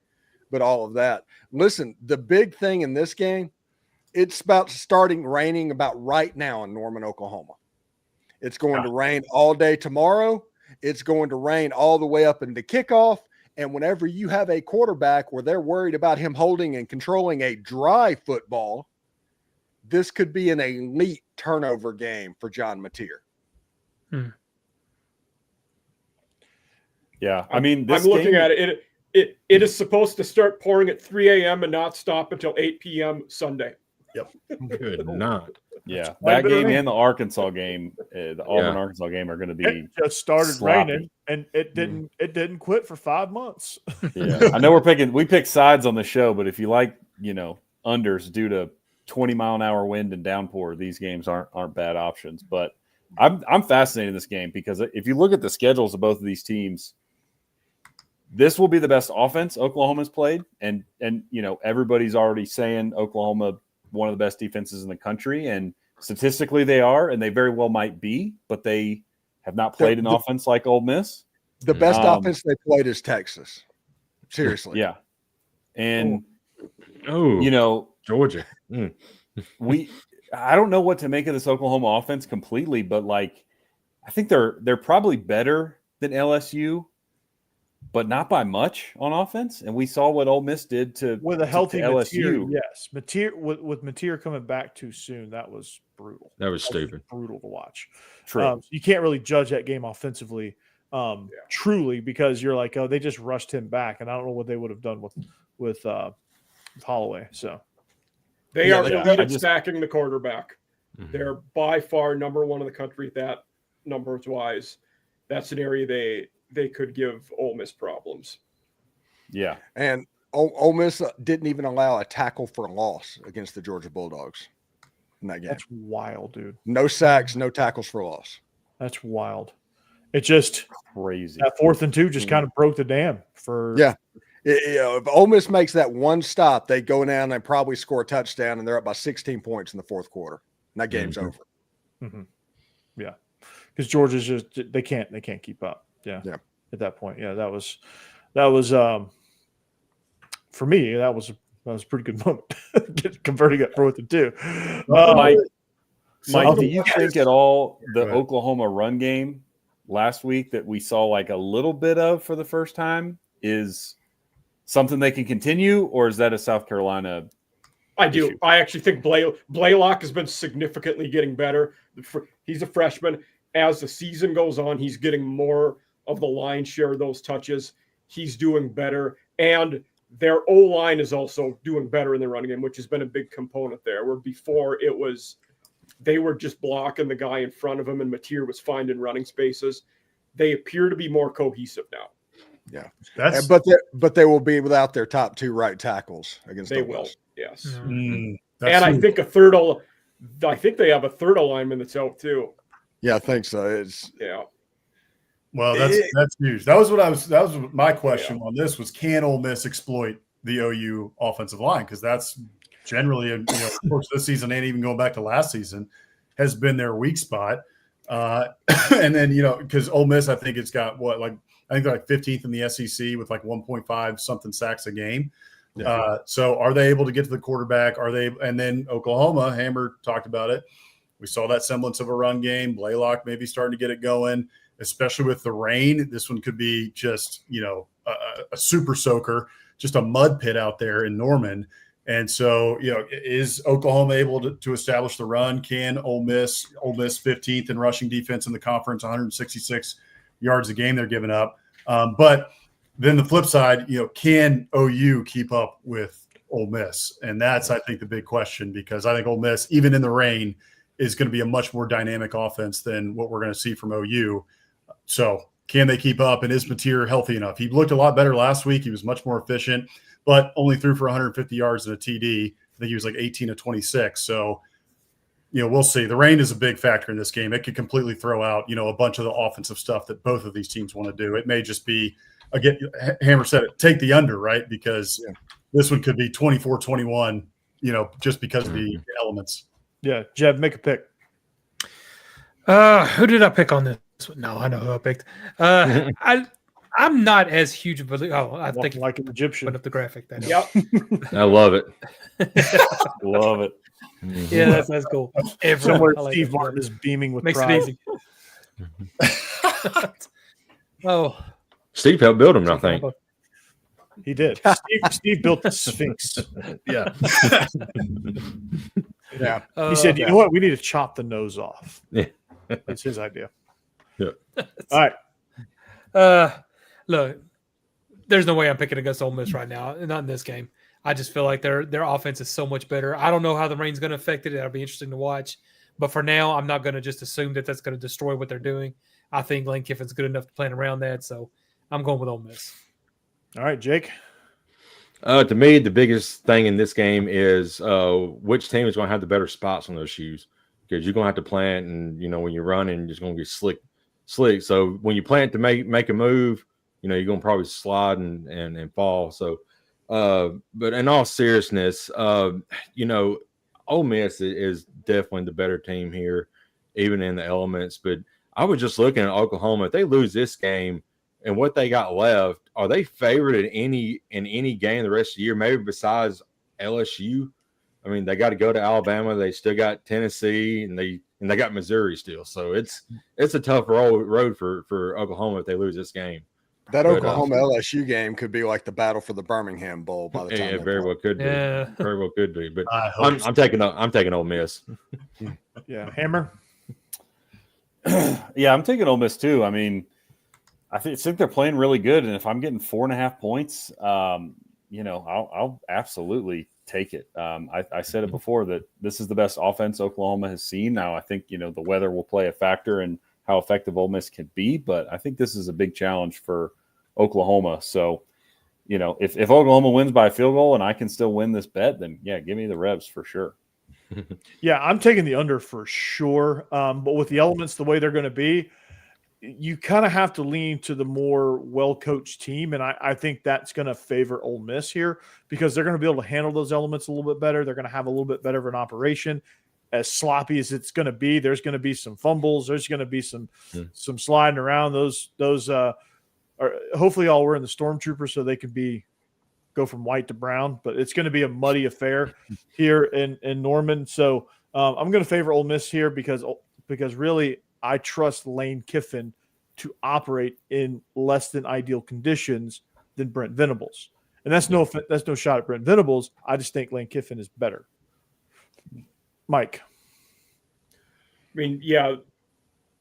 but all of that. Listen, the big thing in this game, it's about starting raining about right now in Norman, Oklahoma. It's going to rain all day tomorrow. It's going to rain all the way up into kickoff. And whenever you have a quarterback where they're worried about him holding and controlling a dry football, this could be an elite turnover game for John Mateer. Yeah, I mean, I'm looking at it. It is supposed to start pouring at 3 a.m. and not stop until 8 p.m. Sunday. Good night. Yeah, Quite a that bit of game rain. and the Arkansas game, the Auburn Arkansas game, are going to be. it just started sloppy. raining, and it didn't quit for 5 months. Yeah, I know we pick sides on the show, but if you like, unders due to 20-mile-an-hour wind and downpour, these games aren't bad options. But I'm fascinated in this game because if you look at the schedules of both of these teams, this will be the best offense Oklahoma's played, and everybody's already saying Oklahoma one of the best defenses in the country, and statistically they are, and they very well might be, but they have not played an offense like Ole Miss. The best offense they played is Texas. Seriously. Yeah. And Georgia. I don't know what to make of this Oklahoma offense completely, but like I think they're probably better than LSU, but not by much on offense. And we saw what Ole Miss did with a healthy LSU. Mateer, yes. With Mateer coming back too soon, that was brutal. That was stupid. Brutal to watch. True. You can't really judge that game offensively, truly, because you're like, oh, they just rushed him back, and I don't know what they would have done with Holloway. So they are elite at stacking the quarterback. Mm-hmm. They're by far number one in the country. That numbers wise, that's an area they could give Ole Miss problems. Yeah, and Ole Miss didn't even allow a tackle for a loss against the Georgia Bulldogs in that game. That's wild, dude. No sacks, no tackles for loss. That's wild. It just crazy. That 4th and 2 just kind of broke the dam for. Yeah. If Ole Miss makes that one stop, they go down and probably score a touchdown, and they're up by 16 points in the 4th quarter. And that game's over. Mm-hmm. Yeah, because Georgia's just they can't keep up. Yeah. At that point, that was for me. That was a pretty good moment, converting at 4th and 2. Mike, do you think at all the Oklahoma run game last week that we saw like a little bit of for the first time is something they can continue, or is that a South Carolina? I do. Issue? I actually think Blaylock has been significantly getting better. He's a freshman. As the season goes on, he's getting more of the lion's share of those touches. He's doing better. And their O-line is also doing better in the running game, which has been a big component there, where before it was they were just blocking the guy in front of him and Mateer was finding running spaces. They appear to be more cohesive now. Yeah, but they will be without their top 2 right tackles against. They will, yes. Mm, and I think I think they have a third alignment that's out too. Yeah, I think so. Well, that's huge. That was my question on this was, can Ole Miss exploit the OU offensive line? Because that's generally, of course, this season and even going back to last season has been their weak spot. And then because Ole Miss, I think it's got I think they're like 15th in the SEC with like 1.5 something sacks a game. Yeah. So are they able to get to the quarterback? And then Oklahoma, Hammer talked about it. We saw that semblance of a run game. Blaylock maybe starting to get it going, especially with the rain. This one could be just, a super soaker, just a mud pit out there in Norman. And so, is Oklahoma able to establish the run? Can Ole Miss 15th in rushing defense in the conference, 166 yards a game they're giving up. But then the flip side, can OU keep up with Ole Miss? And that's, I think, the big question, because I think Ole Miss, even in the rain, is going to be a much more dynamic offense than what we're going to see from OU. So can they keep up? And is Mateer healthy enough? He looked a lot better last week. He was much more efficient, but only threw for 150 yards and a TD. I think he was like 18 to 26. So, we'll see. The rain is a big factor in this game. It could completely throw out, a bunch of the offensive stuff that both of these teams want to do. It may just be, again, Hammer said it, take the under, right? Because this one could be 24-21, just because of the elements. Yeah. Jeb, make a pick. Who did I pick on this? No, I know who I picked. I'm not as huge of a. I think like an Egyptian. Put up the graphic. Yep. I love it. Love it. Yeah, that's cool. Somewhere Steve Martin is beaming with makes pride. it easy. Steve helped build him, I think. He did. Steve built the Sphinx. Yeah. Yeah. He said, "You know what? We need to chop the nose off." Yeah. That's his idea. Yeah. All right. Look, there's no way I'm picking against Ole Miss right now. Not in this game. I just feel like their offense is so much better. I don't know how the rain's going to affect it. That'll be interesting to watch. But for now, I'm not going to just assume that that's going to destroy what they're doing. I think Lane Kiffin's good enough to plan around that. So I'm going with Ole Miss. All right, Jake. To me, the biggest thing in this game is which team is going to have the better spots on those shoes, because you're going to have to plant, and when you're running, you're just going to get slick. So when you plant to make a move, you're going to probably slide and fall. So, but in all seriousness, Ole Miss is definitely the better team here, even in the elements. But I was just looking at Oklahoma. If they lose this game and what they got left, are they favored in any game the rest of the year? Maybe besides LSU. I mean, they got to go to Alabama. They still got Tennessee, and they got Missouri still. So it's a tough road for Oklahoma if they lose this game. That Oklahoma LSU game could be like the battle for the Birmingham Bowl by the time. It very well could be. Yeah. Very well could be. But I'm I'm taking Ole Miss. Yeah, Hammer. Yeah, I'm taking Ole Miss too. I mean, I think they're playing really good, and if I'm getting 4.5 points, I'll absolutely take it. I said it before that this is the best offense Oklahoma has seen. Now, I think the weather will play a factor in how effective Ole Miss can be, but I think this is a big challenge for Oklahoma. So, if Oklahoma wins by a field goal and I can still win this bet, then yeah, give me the Rebs for sure. Yeah, I'm taking the under for sure. But with the elements the way they're going to be, you kind of have to lean to the more well-coached team, and I think that's going to favor Ole Miss here because they're going to be able to handle those elements a little bit better. They're going to have a little bit better of an operation. As sloppy as it's going to be, there's going to be some fumbles. There's going to be some sliding around. Those are hopefully all we're in the stormtroopers so they can go from white to brown. But it's going to be a muddy affair here in Norman. So I'm going to favor Ole Miss here because really I trust Lane Kiffin to operate in less than ideal conditions than Brent Venables. And that's no shot at Brent Venables. I just think Lane Kiffin is better. Mike. I mean, yeah,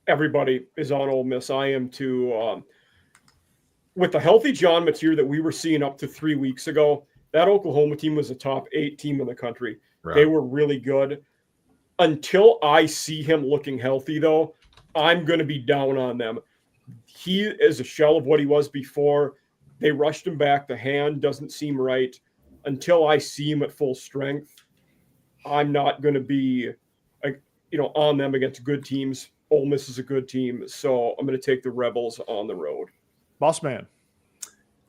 everybody is on Ole Miss. I am too. With the healthy John Mateer that we were seeing up to 3 weeks ago, that Oklahoma team was a top 8 team in the country. Right. They were really good. Until I see him looking healthy, though, I'm going to be down on them. He is a shell of what he was before. They rushed him back. The hand doesn't seem right. Until I see him at full strength, I'm not going to be, on them against good teams. Ole Miss is a good team, so I'm going to take the Rebels on the road. Boss man.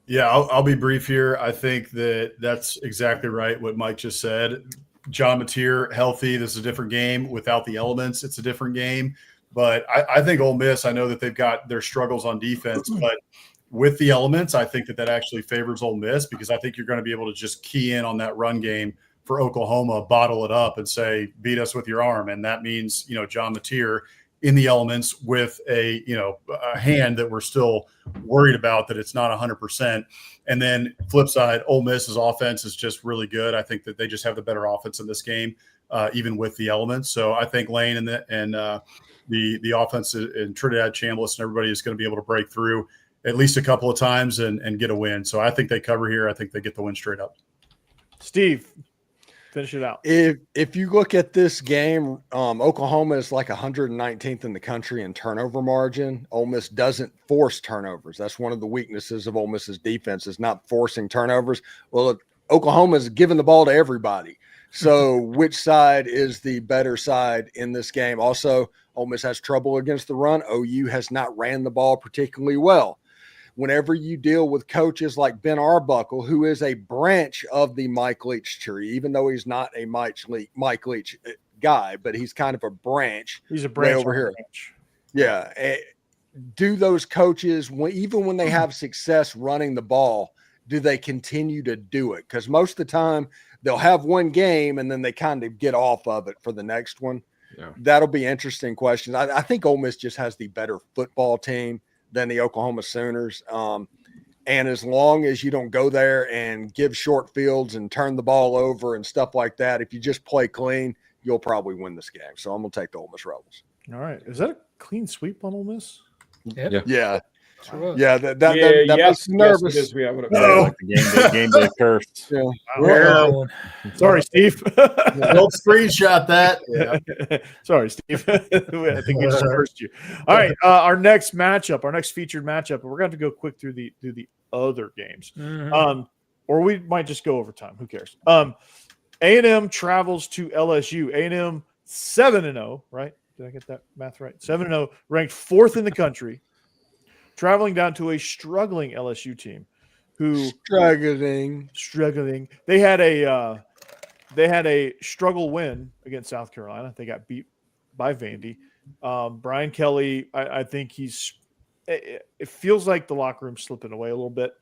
Yeah, I'll be brief here. I think that's exactly right what Mike just said. John Mateer healthy. This is a different game. Without the elements, it's a different game. But I think Ole Miss, I know that they've got their struggles on defense, but with the elements, I think that actually favors Ole Miss because I think you're going to be able to just key in on that run game for Oklahoma, bottle it up and say, beat us with your arm. And that means, John Mateer in the elements with a hand that we're still worried about that it's not 100%. And then flip side, Ole Miss's offense is just really good. I think that they just have the better offense in this game, even with the elements. So I think Lane and the offense in Trinidad Chambliss and everybody is going to be able to break through at least a couple of times and get a win. So I think they cover here. I think they get the win straight up. Steve, finish it out. If you look at this game, Oklahoma is like 119th in the country in turnover margin. Ole Miss doesn't force turnovers. That's one of the weaknesses of Ole Miss's defense is not forcing turnovers. Well, Oklahoma is giving the ball to everybody. So which side is the better side in this game? Also, Ole Miss has trouble against the run. OU has not ran the ball particularly well. Whenever you deal with coaches like Ben Arbuckle, who is a branch of the Mike Leach tree, even though he's not a Mike Leach guy, but he's kind of a branch. He's a branch over here. Branch. Yeah. Do those coaches, even when they have success running the ball, do they continue to do it? Because most of the time they'll have one game and then they kind of get off of it for the next one. Yeah. That'll be interesting questions. I think Ole Miss just has the better football team than the Oklahoma Sooners. And as long as you don't go there and give short fields and turn the ball over and stuff like that, if you just play clean, you'll probably win this game. So I'm going to take the Ole Miss Rebels. All right. Is that a clean sweep on Ole Miss? Yep. Yeah. Sure. Yeah, that makes me nervous. Yes, we have it. Like the game day curse. Yeah. Yeah. Sorry, Steve. Don't screenshot that. Yeah. Sorry, Steve. I think we just cursed you. All right, our next featured matchup, we're going to have to go quick through the other games, or we might just go overtime. Who cares? A&M travels to LSU. A&M 7-0, right? Did I get that math right? 7-0, ranked 4th in the country. traveling down to a struggling LSU team who struggling. They had a struggle win against South Carolina. They got beat by Vandy. Brian Kelly, I think it feels like the locker room's slipping away a little bit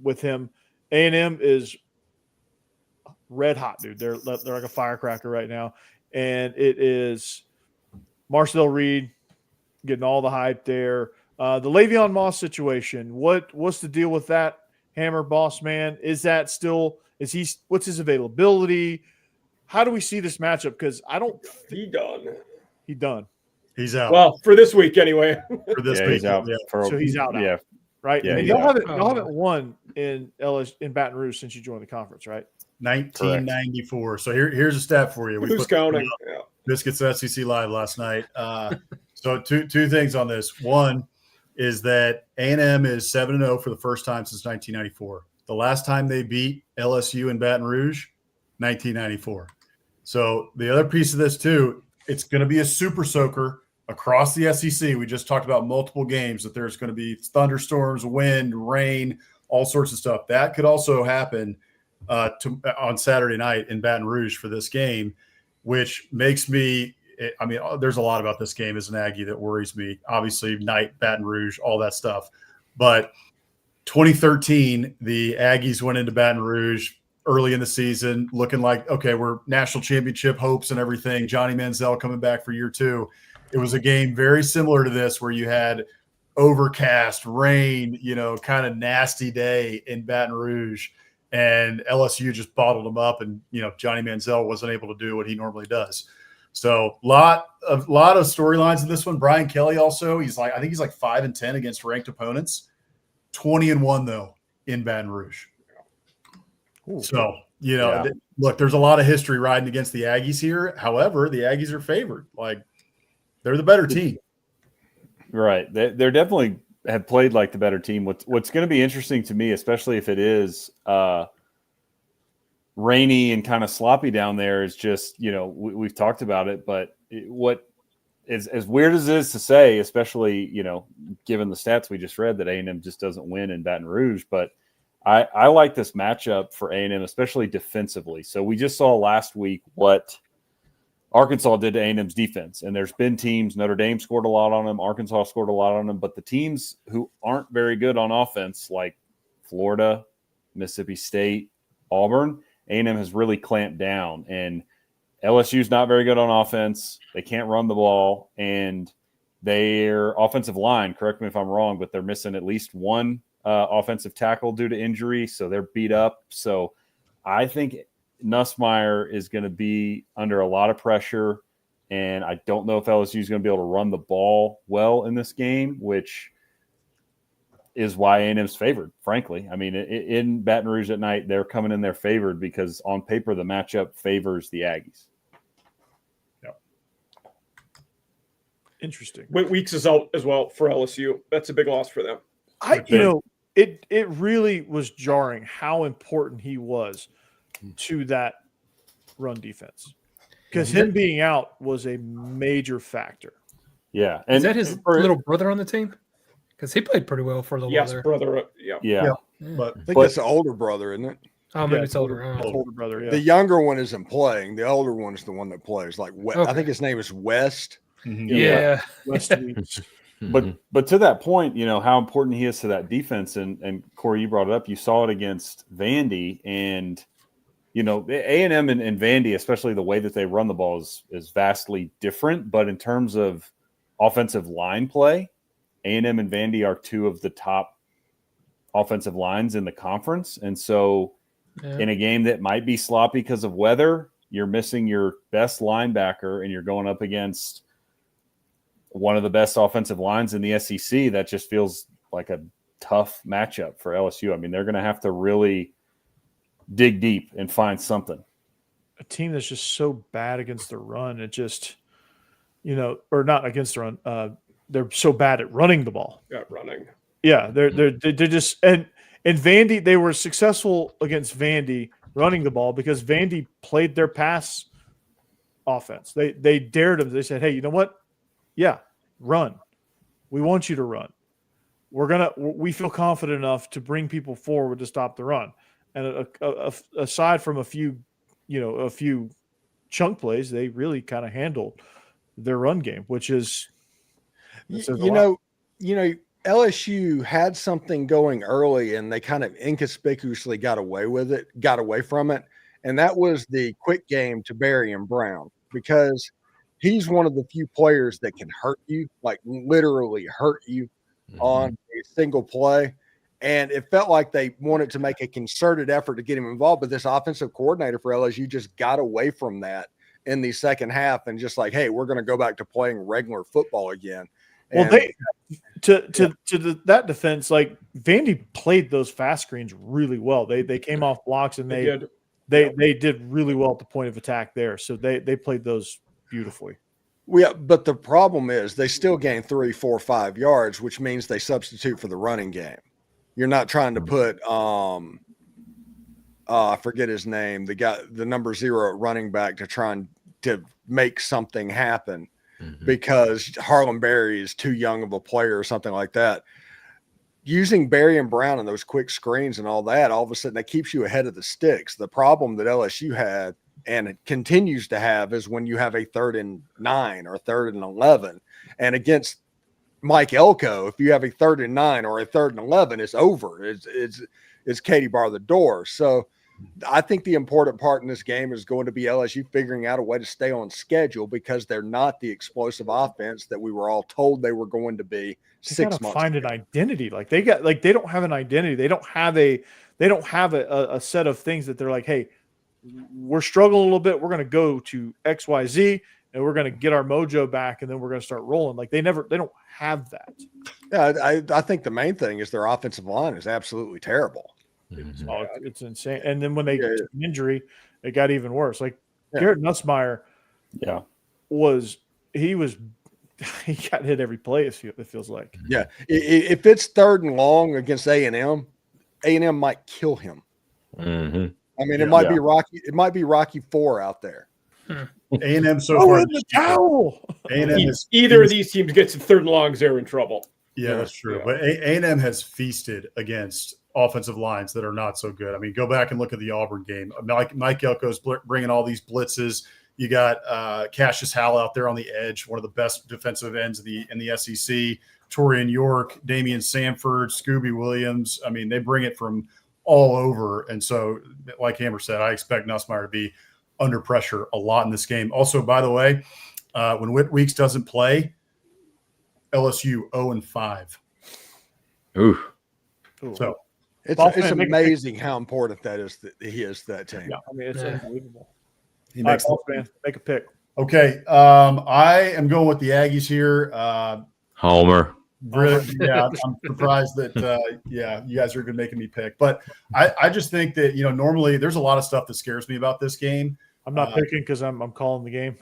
with him. A&M is red hot, dude. They're like a firecracker right now. And it is Marcel Reed getting all the hype there. The Le'Veon Moss situation, what's the deal with that, Hammer Boss Man? Is that still what's his availability? How do we see this matchup? Because I don't He done. he done. He's out. Well, for this week anyway. for this Yeah, week. he's out. Yeah. So he's out. Yeah, Right? Yeah, and he's y'all out. haven't won in Baton Rouge since you joined the conference, right? 1994. So here's a stat for you. We Who's put counting? Yeah. Biscuits SEC Live last night. So two things on this. One is that A&M is 7-0 for the first time since 1994. The last time they beat LSU in Baton Rouge, 1994. So the other piece of this too, it's going to be a super soaker across the SEC. We just talked about multiple games that there's going to be thunderstorms, wind, rain, all sorts of stuff. That could also happen on Saturday night in Baton Rouge for this game, which makes me – I mean, there's a lot about this game as an Aggie that worries me. Obviously, night, Baton Rouge, all that stuff. But 2013, the Aggies went into Baton Rouge early in the season looking like, okay, we're national championship hopes and everything. Johnny Manziel coming back for year 2. It was a game very similar to this where you had overcast, rain, kind of nasty day in Baton Rouge, and LSU just bottled them up, and Johnny Manziel wasn't able to do what he normally does. So lot of storylines in this one. Brian Kelly also, I think he's like 5-10 against ranked opponents, 20-1 though in Baton Rouge. Ooh. So look, there's a lot of history riding against the Aggies here. However, the Aggies are favored. Like, they're the better team. Right. They're definitely have played like the better team. What's going to be interesting to me, especially if it is rainy and kind of sloppy down there, is just, we've talked about it, but what is as weird as it is to say, especially, given the stats we just read, that A&M just doesn't win in Baton Rouge. But I like this matchup for A&M, especially defensively. So we just saw last week what Arkansas did to A&M's defense, and there's been teams, Notre Dame scored a lot on them, Arkansas scored a lot on them, but the teams who aren't very good on offense, like Florida, Mississippi State, Auburn, A&M has really clamped down, and LSU's not very good on offense. They can't run the ball, and their offensive line, correct me if I'm wrong, but they're missing at least one offensive tackle due to injury, so they're beat up. So I think Nussmeier is going to be under a lot of pressure, and I don't know if LSU is going to be able to run the ball well in this game, which is why A&M's favored, frankly. I mean, in Baton Rouge at night, they're coming in there favored because on paper the matchup favors the Aggies. Yep. Interesting. Weeks is out as well for LSU. That's a big loss for them. It really was jarring how important he was to that run defense, because him being out was a major factor. Yeah. Is that his little brother on the team? Because he played pretty well for a little while Yes, there. brother. Yeah. Yeah. But I think it's the older brother, isn't it? Oh, maybe it's older. Oh. Older brother, yeah. The younger one isn't playing. The older one is the one that plays. Like Okay. I think his name is West. Yeah. West Weeks. But to that point, how important he is to that defense, and Corey, you brought it up. You saw it against Vandy, and A&M and Vandy, especially the way that they run the ball, is vastly different. But in terms of offensive line play, A&M and Vandy are two of the top offensive lines in the conference. And so in a game that might be sloppy because of weather, you're missing your best linebacker and you're going up against one of the best offensive lines in the SEC. That just feels like a tough matchup for LSU. I mean, they're going to have to really dig deep and find something. A team that's just so bad against the run, it just, or not against the run. They're so bad at running the ball. Yeah, running. Yeah, they're just and Vandy, they were successful against Vandy running the ball because Vandy played their pass offense. They dared them. They said, "Hey, you know what? Yeah, run. We want you to run." we feel confident enough to bring people forward to stop the run. And aside from a few chunk plays, they really kind of handled their run game, which is LSU had something going early and they kind of inconspicuously got away from it. And that was the quick game to Barry and Brown, because he's one of the few players that can hurt you, like literally hurt you on a single play. And it felt like they wanted to make a concerted effort to get him involved, but this offensive coordinator for LSU just got away from that in the second half and just like, hey, we're going to go back to playing regular football again. Well, that defense, like Vandy played those fast screens really well. They came off blocks and they did really well at the point of attack there. So they played those beautifully. Yeah, but the problem is they still gain 3, 4, 5 yards, which means they substitute for the running game. You're not trying to put I forget his name, the number 0 at running back to try and to make something happen. Because Harlan Berry is too young of a player or something like that. Using Berry and Brown and those quick screens and all that, all of a sudden that keeps you ahead of the sticks. The problem that LSU had and it continues to have is when you have a 3rd and 9 or 3rd and 11. And against Mike Elko, if you have a 3rd and 9 or a 3rd and 11, it's over. It's Katie bar the door. So I think the important part in this game is going to be LSU figuring out a way to stay on schedule, because they're not the explosive offense that we were all told they were going to be 6 months. Find an identity. They don't have an identity. They don't have a set of things that they're like, hey, we're struggling a little bit. We're going to go to XYZ and we're going to get our mojo back, and then we're going to start rolling. Like they don't have that. Yeah, I think the main thing is their offensive line is absolutely terrible. It's insane. And then when they get an injury, it got even worse. Like Garrett Nussmeier, he got hit every play. It feels like. Yeah, if it's 3rd and long against A&M might kill him. Mm-hmm. I mean, it might be Rocky. It might be Rocky 4 out there. A&M so far. In the towel. A&M Either of these teams gets to 3rd and longs, they're in trouble. Yeah, that's true. But A&M has feasted against offensive lines that are not so good. I mean, go back and look at the Auburn game. Mike Elko's bringing all these blitzes. You got Cassius Howell out there on the edge, one of the best defensive ends in the SEC. Torian York, Damian Sanford, Scooby Williams. I mean, they bring it from all over. And so, like Hammer said, I expect Nussmeier to be under pressure a lot in this game. Also, by the way, when Whit Weeks doesn't play, LSU 0-5. Ooh. So it's amazing how important that is that he is to that team. Yeah, I mean, it's unbelievable. He makes make a pick. Okay. I am going with the Aggies here. Homer. Really, I'm surprised that you guys are making me pick. But I just think that normally there's a lot of stuff that scares me about this game. I'm not picking because I'm calling the game.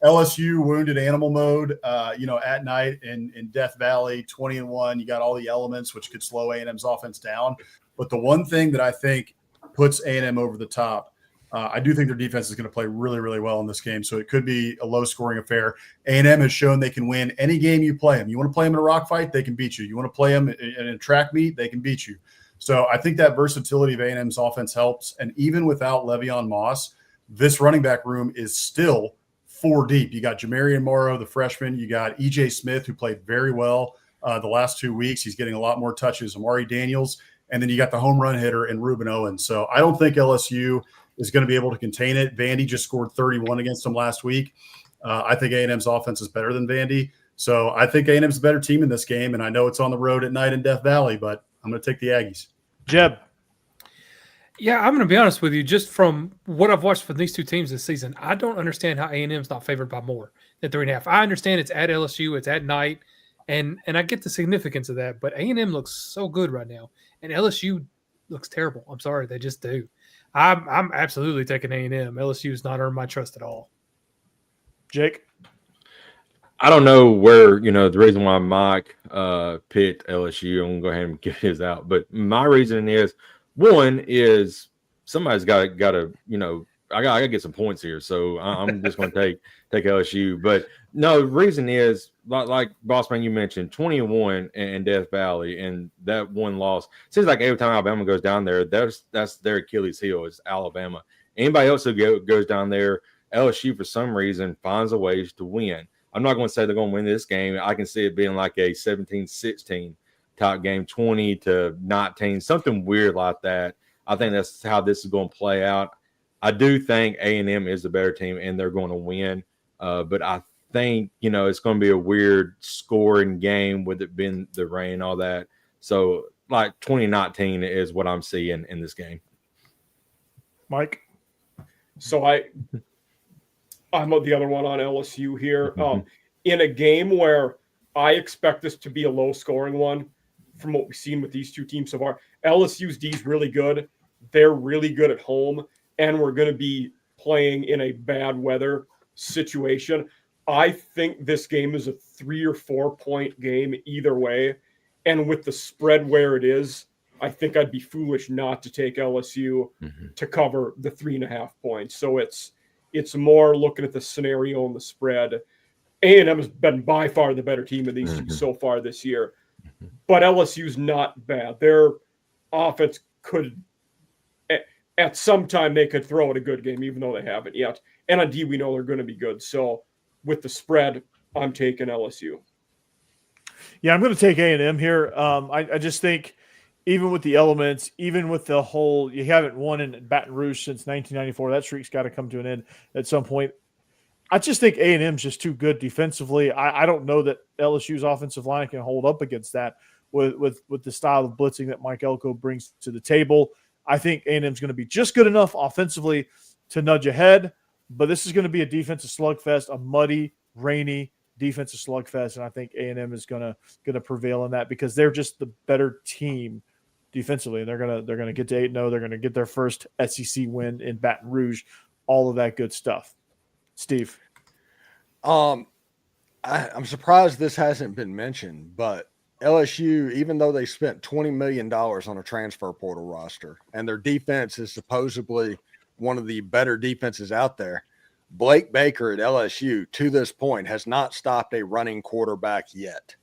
LSU wounded animal mode. At night in Death Valley, 20-1. You got all the elements which could slow A&M's offense down. But the one thing that I think puts A&M over the top, I do think their defense is going to play really, really well in this game. So it could be a low-scoring affair. A&M has shown they can win any game you play them. You want to play them in a rock fight, they can beat you. You want to play them in a track meet, they can beat you. So I think that versatility of A&M's offense helps. And even without Le'Veon Moss, this running back room is still 4 deep. You got Jamarian Morrow, the freshman. You got E.J. Smith, who played very well the last 2 weeks. He's getting a lot more touches. Amari Daniels. And then you got the home run hitter in Ruben Owens. So I don't think LSU is going to be able to contain it. Vandy just scored 31 against them last week. I think A&M's offense is better than Vandy. So I think A&M's a better team in this game. And I know it's on the road at night in Death Valley, but I'm going to take the Aggies. Jeb. Yeah, I'm going to be honest with you. Just from what I've watched from these two teams this season, I don't understand how A&M's not favored by more than 3.5. I understand it's at LSU, it's at night, and I get the significance of that. But A&M looks so good right now, and LSU looks terrible. I'm sorry, they just do. I'm absolutely taking A&M. LSU has not earned my trust at all. Jake? I don't know where, the reason why Mike picked LSU. I'm going to go ahead and get his out. But my reasoning is, one is somebody's got to, I got to get some points here. So I'm just going to take LSU. But no, the reason is like Bossman, you mentioned 20-1 in Death Valley, and that one loss. Seems like every time Alabama goes down there, that's their Achilles heel is Alabama. Anybody else who goes down there, LSU for some reason finds a way to win. I'm not going to say they're going to win this game. I can see it being like a 17-16 type game, 20-19, something weird like that. I think that's how this is going to play out. I do think A&M is the better team, and they're going to win. But I think, it's going to be a weird scoring game with it being the rain and all that. So, like 2019 is what I'm seeing in this game. Mike? So I'm the other one on LSU here. In a game where I expect this to be a low-scoring one from what we've seen with these two teams so far. LSU's D is really good. They're really good at home, and we're going to be playing in a bad weather situation. I think this game is a 3 or 4 point game either way. And with the spread where it is, I think I'd be foolish not to take LSU to cover the 3.5 points. So it's more looking at the scenario and the spread. A&M has been by far the better team of these two so far this year. But LSU's not bad. Their offense could, at some time, they could throw it a good game, even though they haven't yet. And on D, we know they're going to be good. So with the spread, I'm taking LSU. Yeah, I'm going to take A&M here. I just think even with the elements, even with the whole, you haven't won in Baton Rouge since 1994. That streak's got to come to an end at some point. I just think A&M's just too good defensively. I don't know that LSU's offensive line can hold up against that with the style of blitzing that Mike Elko brings to the table. I think A&M's going to be just good enough offensively to nudge ahead, but this is going to be a defensive slugfest, a muddy, rainy defensive slugfest, and I think A&M is going to prevail in that because they're just the better team defensively, and they're going to get to 8-0. They're going to get their first SEC win in Baton Rouge, all of that good stuff. Steve. I'm surprised this hasn't been mentioned, but LSU, even though they spent $20 million on a transfer portal roster and their defense is supposedly one of the better defenses out there, Blake Baker at LSU to this point has not stopped a running quarterback yet.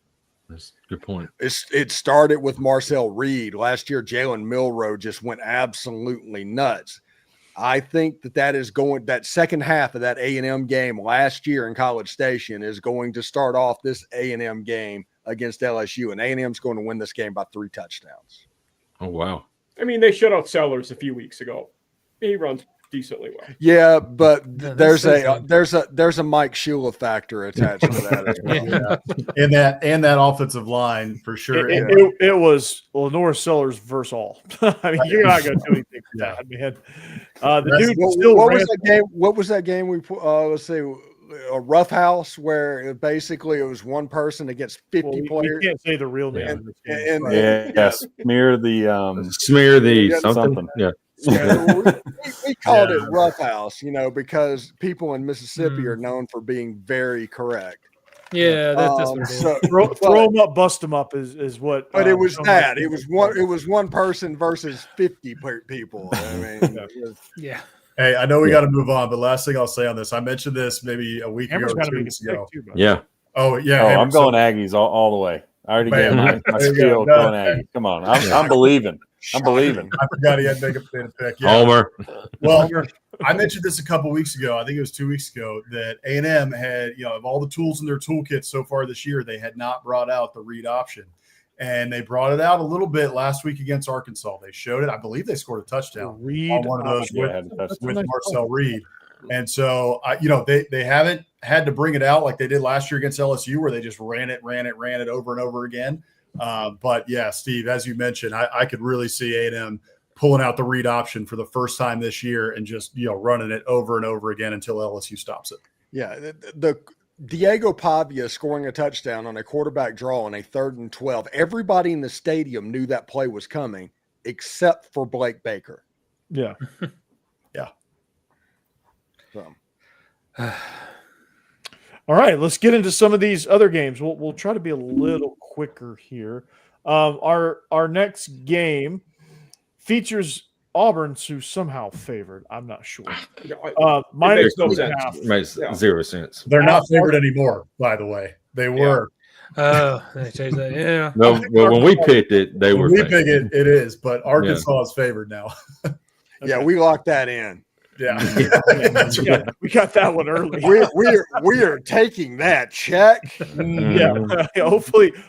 That's a good point. It started with Marcel Reed. Last year, Jalen Milroe just went absolutely nuts. I think that second half of that A&M game last year in College Station is going to start off this A&M game against LSU, and A&M's going to win this game by 3 touchdowns. Oh, wow. I mean, they shut out Sellers a few weeks ago. He runs decently well. Yeah, but there's a Mike Shula factor attached to that as well. Yeah. And that offensive line for sure. It was Lenore Sellers versus all. I mean, you're not going to do anything for that, man. What was that game we put? Let's say a rough house where basically it was one person against 50 players. You can't say the real name. Smear the something. Yeah. We called it rough house, because people in Mississippi are known for being very correct. Yeah, that's what it is. So, throw them up, bust them up is what. But it was that. It was one person versus 50 people. I mean, yeah. Hey, I know we got to move on, but last thing I'll say on this, I mentioned this maybe a week ago or 2 weeks ago. Yeah. Oh, yeah. Oh, I'm going Aggies all the way. I already gave my skill going Aggies. Come on. I'm believing. I'm believing. I forgot he had to make a pick. Yeah. Homer. Well, I mentioned this a couple weeks ago. I think it was 2 weeks ago that A&M had, of all the tools in their toolkit so far this year, they had not brought out the read option. And they brought it out a little bit last week against Arkansas. They showed it. I believe they scored a touchdown on one of those with Marcel Reed. And so, they haven't had to bring it out like they did last year against LSU, where they just ran it over and over again. But yeah, Steve, as you mentioned, I could really see A&M pulling out the read option for the first time this year and just, running it over and over again until LSU stops it. Yeah. The Diego Pavia scoring a touchdown on a quarterback draw on a 3rd and 12. Everybody in the stadium knew that play was coming except for Blake Baker. Yeah. Yeah. So. All right, let's get into some of these other games. We'll try to be a little quicker here. Our next game features Auburn's who's somehow favored. I'm not sure. It Minus makes no 2.5. sense. Makes Yeah. zero sense. They're not favored anymore, by the way. They were. They changed that. Yeah. No, well, when we picked it, they When were. we favored. pick it, it is, but Arkansas is favored now. Yeah, we locked that in. Yeah. That's right. We got that one early. We are taking that check. Mhm. Yeah.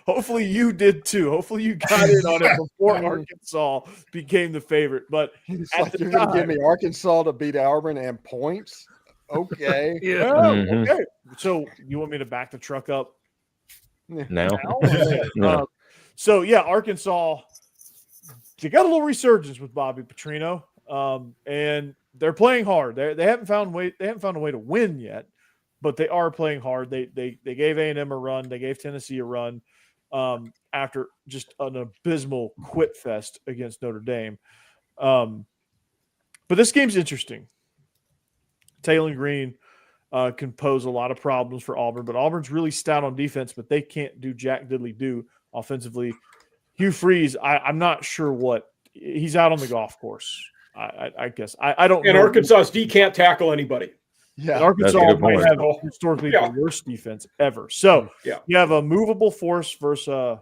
Hopefully you did too. Hopefully you got in on it before Arkansas became the favorite. But It's at like the you're going to give time- me Arkansas to beat Auburn and points. Okay. Yeah. Oh, Mhm. okay. So you want me to back the truck up Now, now? or later? No. So yeah, Arkansas, they got a little resurgence with Bobby Petrino, and they're playing hard. They haven't found a way to win yet, but they are playing hard. They gave A&M a run. They gave Tennessee a run after just an abysmal quit fest against Notre Dame. But this game's interesting. Taylor Green can pose a lot of problems for Auburn, but Auburn's really stout on defense, but they can't do jack diddly do offensively. Hugh Freeze, I'm not sure what he's out on the golf course. I guess I don't. And know. Arkansas's D can't tackle anybody. And Yeah. Arkansas That's a good might point. have historically Yeah. the worst defense ever. So Yeah. you have a movable force versus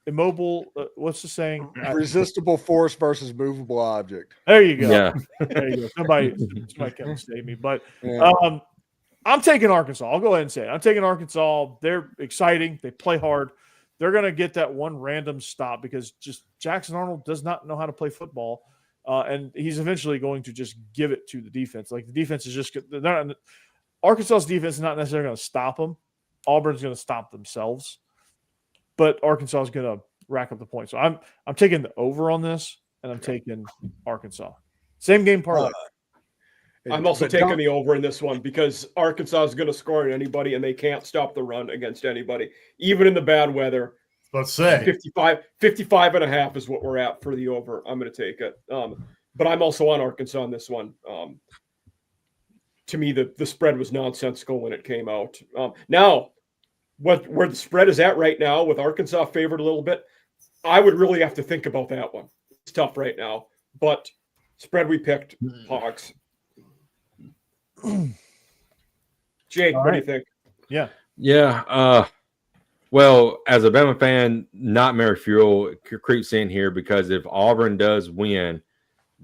immobile. What's the saying? Resistible force versus movable object. There you go. yeah. There you go. Somebody can save me, but. Yeah. I'm taking Arkansas. I'll go ahead and say it. I'm taking Arkansas. They're exciting. They play hard. They're going to get that one random stop because just Jackson Arnold does not know how to play football. And he's eventually going to just give it to the defense. Like the defense is just Arkansas's defense is not necessarily going to stop them. Auburn's going to stop themselves. But Arkansas is going to rack up the points. So I'm taking the over on this, and I'm taking Arkansas. Same game parlay. I'm also But taking don't- the over in this one because Arkansas is going to score on anybody and they can't stop the run against anybody, even in the bad weather. Let's say 55 and a half is what we're at for the over. I'm going to take it. But I'm also on Arkansas on this one. To me, the spread was nonsensical when it came out. Now, where the spread is at right now with Arkansas favored a little bit, I would really have to think about that one. It's tough right now, but spread we picked, Hogs. Jake, All what do you right. think? Yeah. Yeah. Well, as a Bama fan, nightmare fuel creeps in here because if Auburn does win,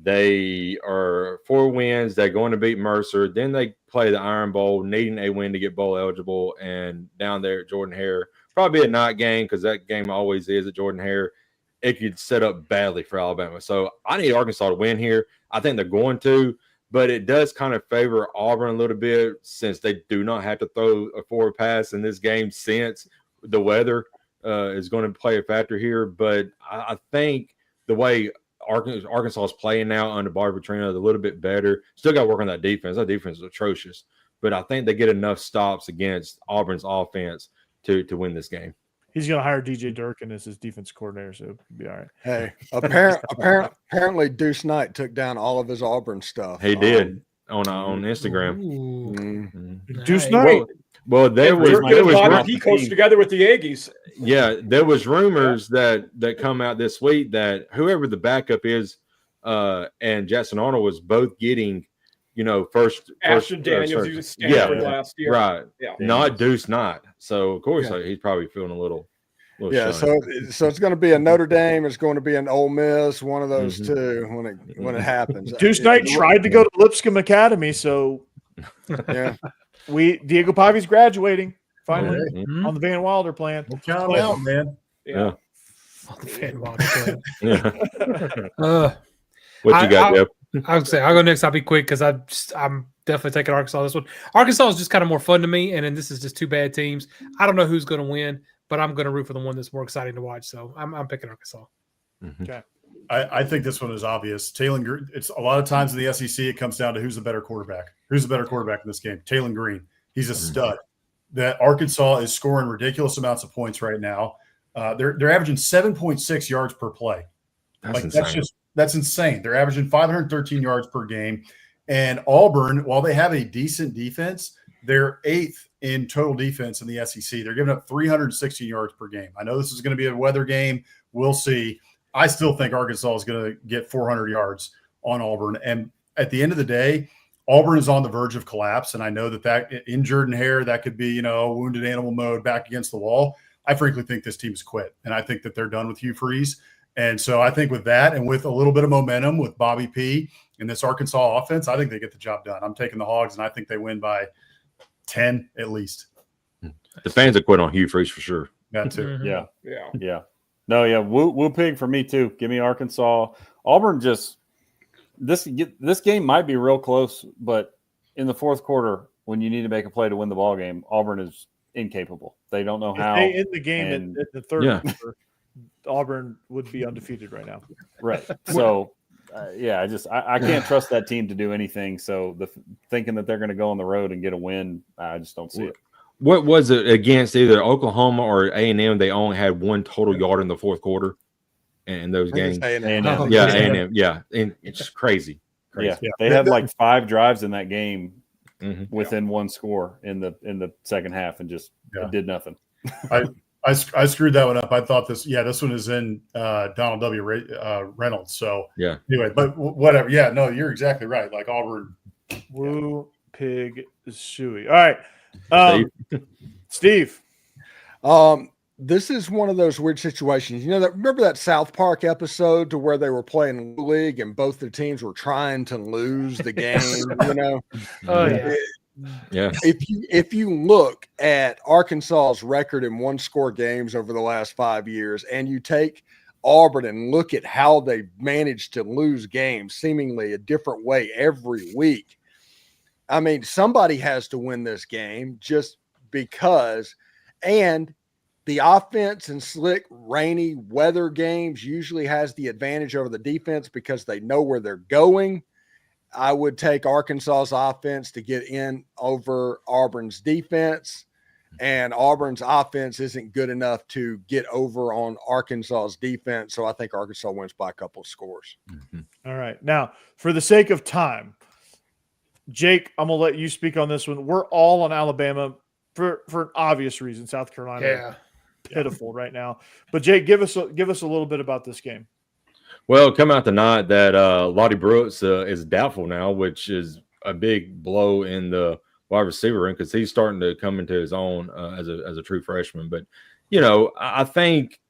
they are 4 wins. They're going to beat Mercer. Then they play the Iron Bowl, needing a win to get bowl eligible. And down there at Jordan Hare, probably a night game because that game always is at Jordan Hare. It could set up badly for Alabama. So I need Arkansas to win here. I think they're going to. But it does kind of favor Auburn a little bit since they do not have to throw a forward pass in this game since the weather is going to play a factor here. But I think the way Arkansas is playing now under Bobby Petrino is a little bit better. Still got to work on that defense. That defense is atrocious. But I think they get enough stops against Auburn's offense to win this game. He's going to hire DJ Durkin as his defense coordinator, so it'll be all right. Hey, apparently Deuce Knight took down all of his Auburn stuff. He did on Instagram. Ooh, Mm, Deuce nice. Knight. Well, there was Durkin and Bobby rumors- P coached together with the Aggies. Yeah, there was rumors that come out this week that whoever the backup is, and Jackson Arnold was both getting, first. Ashton Daniels, he was Stanford last year. Right. Yeah. Not Deuce Knight. So of course he's probably feeling a little Yeah, shunned. so it's going to be a Notre Dame. It's going to be an Ole Miss. One of those Mhm. two when it happens. Deuce Knight tried to go to Lipscomb Academy, so Yeah, Diego Pavi's graduating finally Mhm. on the Van Wilder plan. we'll count them out, man. Yeah. Oh, the Van Wilder plan. Yeah. What you got, Jeff? I would say I'll go next. I'll be quick because I'm definitely taking Arkansas this one. Arkansas is just kind of more fun to me, and then this is just 2 bad teams. I don't know who's going to win, but I'm going to root for the one that's more exciting to watch. So I'm picking Arkansas. I think this one is obvious. Taylor Green. It's a lot of times in the SEC, it comes down to who's the better quarterback. Who's the better quarterback in this game? Taylor Green. He's a stud. That Arkansas is scoring ridiculous amounts of points right now. They're averaging 7.6 yards per play. That's insane. That's insane. They're averaging 513 yards per game. And Auburn, while they have a decent defense, they're 8th in total defense in the SEC. They're giving up 316 yards per game. I know this is going to be a weather game. We'll see. I still think Arkansas is going to get 400 yards on Auburn. And at the end of the day, Auburn is on the verge of collapse. And I know that injured in hair, that could be, wounded animal mode back against the wall. I frankly think this team has quit. And I think that they're done with Hugh Freeze. And so I think with that and with a little bit of momentum with Bobby P and this Arkansas offense, I think they get the job done. I'm taking the Hogs, and I think they win by 10 at least. The fans have quit on Hugh Freeze for sure. That too. Mhm. Yeah. No, yeah. Woo pig for me too. Give me Arkansas. Auburn just this game might be real close, but in the fourth quarter, when you need to make a play to win the ball game, Auburn is incapable. They don't know how. If they end the game at the third Yeah. quarter, Auburn would be undefeated right now. Right. So, I can't trust that team to do anything. So thinking that they're going to go on the road and get a win, I just don't see it. What was it against either Oklahoma or A&M? They only had one total yard in the fourth quarter in those games. A&M. Oh, Yeah, yeah. A&M. Yeah, and it's crazy. Yeah, they had like 5 drives in that game Mhm. within one score in the second half, and just it did nothing. I screwed that one up. I thought this one is in Donald W. Reynolds. So Yeah. anyway, but whatever. Yeah, no, you're exactly right. Like Auburn. Woo pig suey. All right. Steve. This is one of those weird situations. Remember that South Park episode to where they were playing league and both the teams were trying to lose the game, Oh yeah. Yeah. If you look at Arkansas's record in one-score games over the last 5 years, and you take Auburn and look at how they managed to lose games seemingly a different way every week, I mean, somebody has to win this game just because. And the offense in slick, rainy weather games usually has the advantage over the defense because they know where they're going. I would take Arkansas's offense to get in over Auburn's defense, and Auburn's offense isn't good enough to get over on Arkansas's defense. So I think Arkansas wins by a couple of scores. All right. Now, for the sake of time, Jake, I'm going to let you speak on this one. We're all on Alabama for an obvious reason. South Carolina, Yeah. pitiful right now. But Jake, give us a little bit about this game. Well, come out tonight that Lottie Brooks is doubtful now, which is a big blow in the wide receiver room because he's starting to come into his own as a true freshman. But I think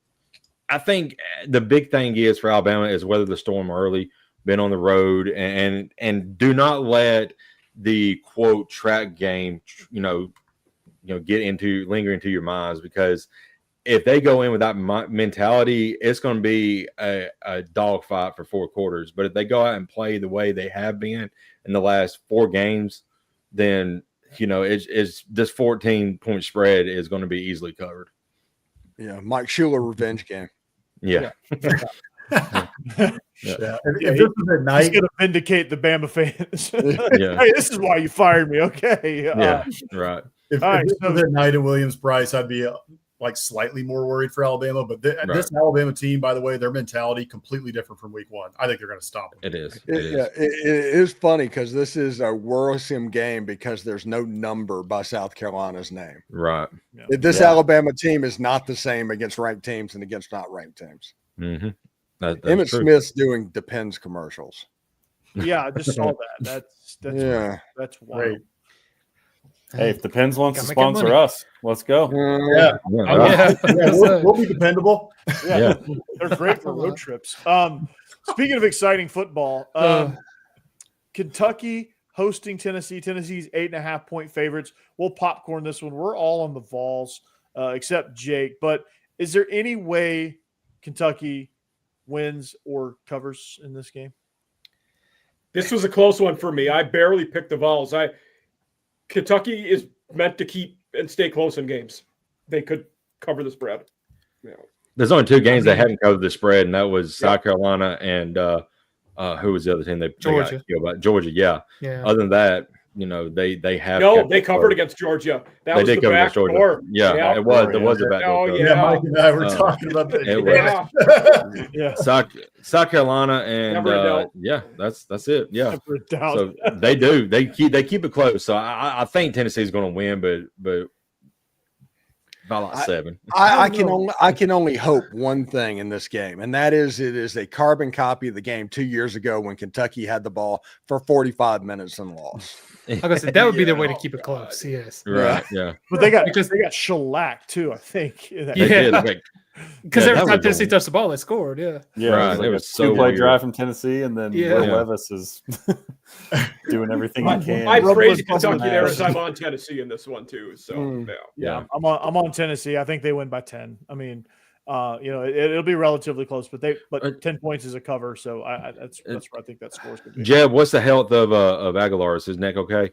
the big thing is for Alabama is weather the storm early, been on the road, and do not let the quote track game linger into your minds, because if they go in with that mentality, it's going to be a dogfight for 4 quarters. But if they go out and play the way they have been in the last 4 games, then it's this 14-point spread is going to be easily covered. Yeah, Mike Schuler revenge game. Yeah. If this is at night, He's going to vindicate the Bama fans. Yeah. Hey, this is why you fired me. Okay. Yeah. Right. if All right, this so- was at night at Williams-Brice, I'd be slightly more worried for Alabama. But this Alabama team, by the way, their mentality completely different from week 1. I think they're going to stop them. It is. It is funny because this is a worrisome game because there's no number by South Carolina's name. Right. This Alabama team is not the same against ranked teams and against not ranked teams. Mm-hmm. That's Emmett true. Smith's doing Depends commercials. Yeah, I just saw that. That's wild. Great. Hey, if the Pens wants to Gotta make that sponsor money. us, let's go. Yeah, Yeah, Oh, right. we'll be dependable. Yeah, they're great for road trips. Speaking of exciting football, Kentucky hosting Tennessee. Tennessee's 8.5-point favorites. We'll popcorn this one. We're all on the Vols except Jake. But is there any way Kentucky wins or covers in this game? This was a close one for me. I barely picked the Vols. Kentucky is meant to keep and stay close in games. They could cover the spread. There's only 2 games they haven't covered the spread, and that was South Carolina and who was the other team? Georgia. Georgia, yeah. Yeah. Other than that, they have. No, they covered against Georgia. That was They the did cover back against Georgia. door. Yeah, it was. There was a back door. Oh, cover. Yeah, Mike and I were talking about that. it was. Yeah. Yeah, South Carolina and Never a doubt. that's it. Yeah. never a doubt. So they do. They keep it close. So I think Tennessee's going to win, but About like 7. I can only hope one thing in this game, and that is it is a carbon copy of the game 2 years ago when Kentucky had the ball for 45 minutes and lost. Like I said, that would be their way to Oh, keep it God. close. Yes. Right. Yeah. But they got Because- shellacked too, I think. in that They game. Yeah. did. Because Yeah, every that time was Tennessee a- touched the ball, they scored. Yeah. Yeah, Right, it it was was like a so 2-play weird. drive from Tennessee, and then Yeah. Will Yeah. Levis is doing everything he can. I Rob praise was Kentucky buzzing there that. as I'm on Tennessee in this one too. So Mm. yeah. Yeah, I'm on Tennessee. I think they win by 10. I mean, it'll be relatively close, but 10 points is a cover, so that's where I think that score is going to be. Jeb, what's the health of Aguilar? Is his neck okay?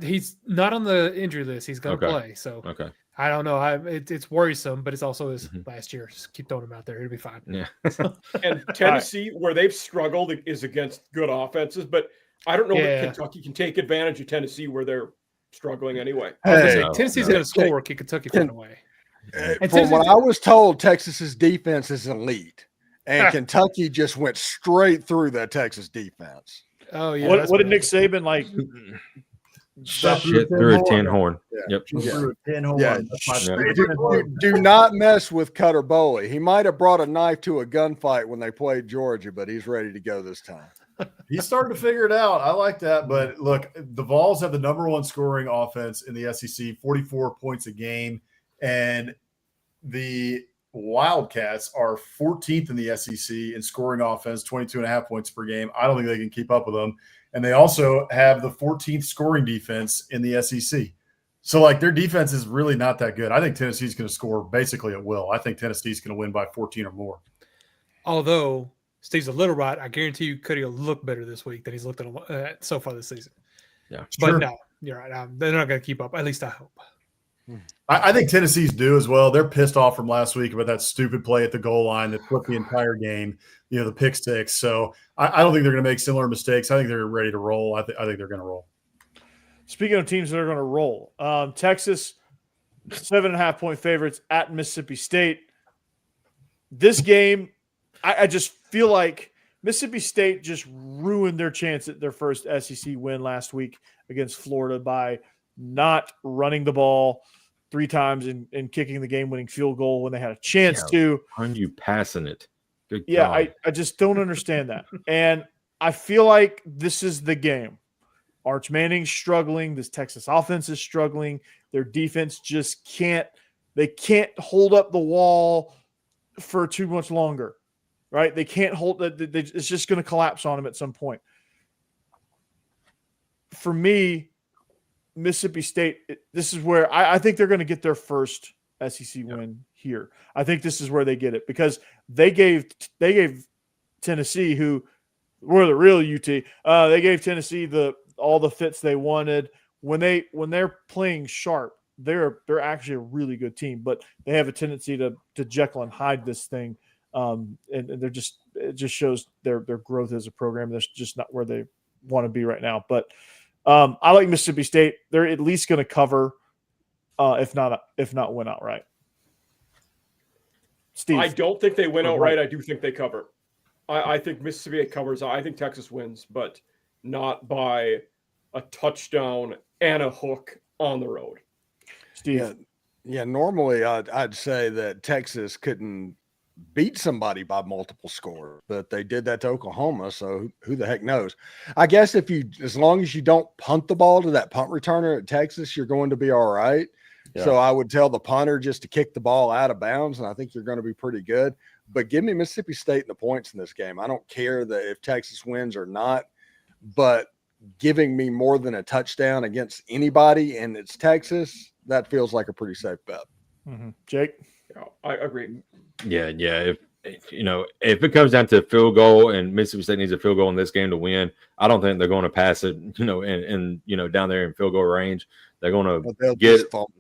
He's not on the injury list. He's going to Okay. play. So Okay. I don't know. It's worrisome, but it's also his Mhm. last year. Just keep throwing him out there. It'll be fine. Yeah. And Tennessee, where they've struggled, is against good offenses. But I don't know Yeah. that Kentucky can take advantage of Tennessee where they're struggling anyway. I was gonna Hey, say, no, Tennessee's no. going to score. Can Kentucky find a way? And From what Tennessee- I was told, Texas's defense is elite, and Ah. Kentucky just went straight through that Texas defense. Oh yeah. what that's did Nick happened. Saban like? Shit through a 10 horn. Yep. Through a 10 home Yeah. run. That's my Yeah. favorite. Do not mess with Cutter Boley. He might have brought a knife to a gunfight when they played Georgia, but he's ready to go this time. He's starting to figure it out. I like that. But look, the Vols have the #1 scoring offense in the SEC, 44 points a game. And the Wildcats are 14th in the SEC in scoring offense, 22.5 points per game. I don't think they can keep up with them. And they also have the 14th scoring defense in the SEC. So, like, their defense is really not that good. I think Tennessee's going to score basically at will. I think Tennessee's going to win by 14 or more. Although Steve's a little right, I guarantee you Cody will look better this week than he's looked at so far this season. Yeah. But Sure. no, you're right. They're not going to keep up. At least I hope. I think Tennessee's due as well. They're pissed off from last week about that stupid play at the goal line that flipped the entire game, the pick six. So I don't think they're going to make similar mistakes. I think they're ready to roll. I think they're going to roll. Speaking of teams that are going to roll, Texas 7.5-point favorites at Mississippi State. This game, I just feel like Mississippi State just ruined their chance at their first SEC win last week against Florida by not running the ball 3 times and kicking the game-winning field goal when they had a chance to. Aren't you passing it? Good Yeah, God. I just don't understand that. And I feel like this is the game. Arch Manning's struggling. This Texas offense is struggling. Their defense just can't hold up the wall for too much longer, right? They can't hold that. It's just going to collapse on them at some point. For me, Mississippi State, this is where I think they're going to get their first SEC win here. I think this is where they get it because they gave Tennessee, who were the real UT, they gave Tennessee all the fits they wanted. When they're playing sharp, they're actually a really good team, but they have a tendency to Jekyll and Hyde this thing, and it just shows their growth as a program. That's just not where they want to be right now. But I like Mississippi State. They're at least going to cover, if not win outright. Steve, I don't think they win outright. I do think they cover. I think Mississippi covers. I think Texas wins, but not by a touchdown and a hook on the road. Steve, Yeah. Normally, I'd say that Texas couldn't beat somebody by multiple scores, but they did that to Oklahoma. So who the heck knows? I guess as long as you don't punt the ball to that punt returner at Texas, you're going to be all right. Yeah. So I would tell the punter just to kick the ball out of bounds, and I think you're going to be pretty good. But give me Mississippi State and the points in this game. I don't care that if Texas wins or not, but giving me more than a touchdown against anybody and it's Texas, that feels like a pretty safe bet. Jake. Yeah, I agree. Yeah. If it comes down to a field goal and Mississippi State needs a field goal in this game to win, I don't think they're going to pass it, and down there in field goal range. They're going to But they'll get just fumble.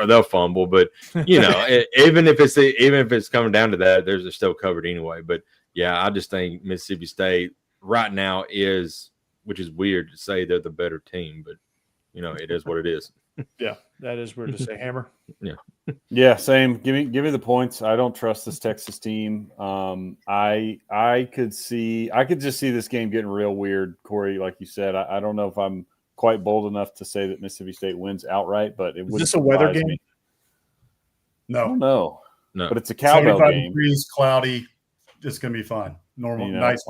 they'll fumble, but even if it's coming down to that, they're still covered anyway. But yeah, I just think Mississippi State right now which is weird to say they're the better team, but it is what it is. Yeah, that is weird to say. Hammer. Yeah, same. Give me the points. I don't trust this Texas team. I could just see this game getting real weird, Corey. Like you said, I don't know if I'm quite bold enough to say that Mississippi State wins outright, but it would. Is this a weather game? No, No, No. but it's a cowbell 75 game. degrees, cloudy. It's going to be fun. Normal, You know, nice.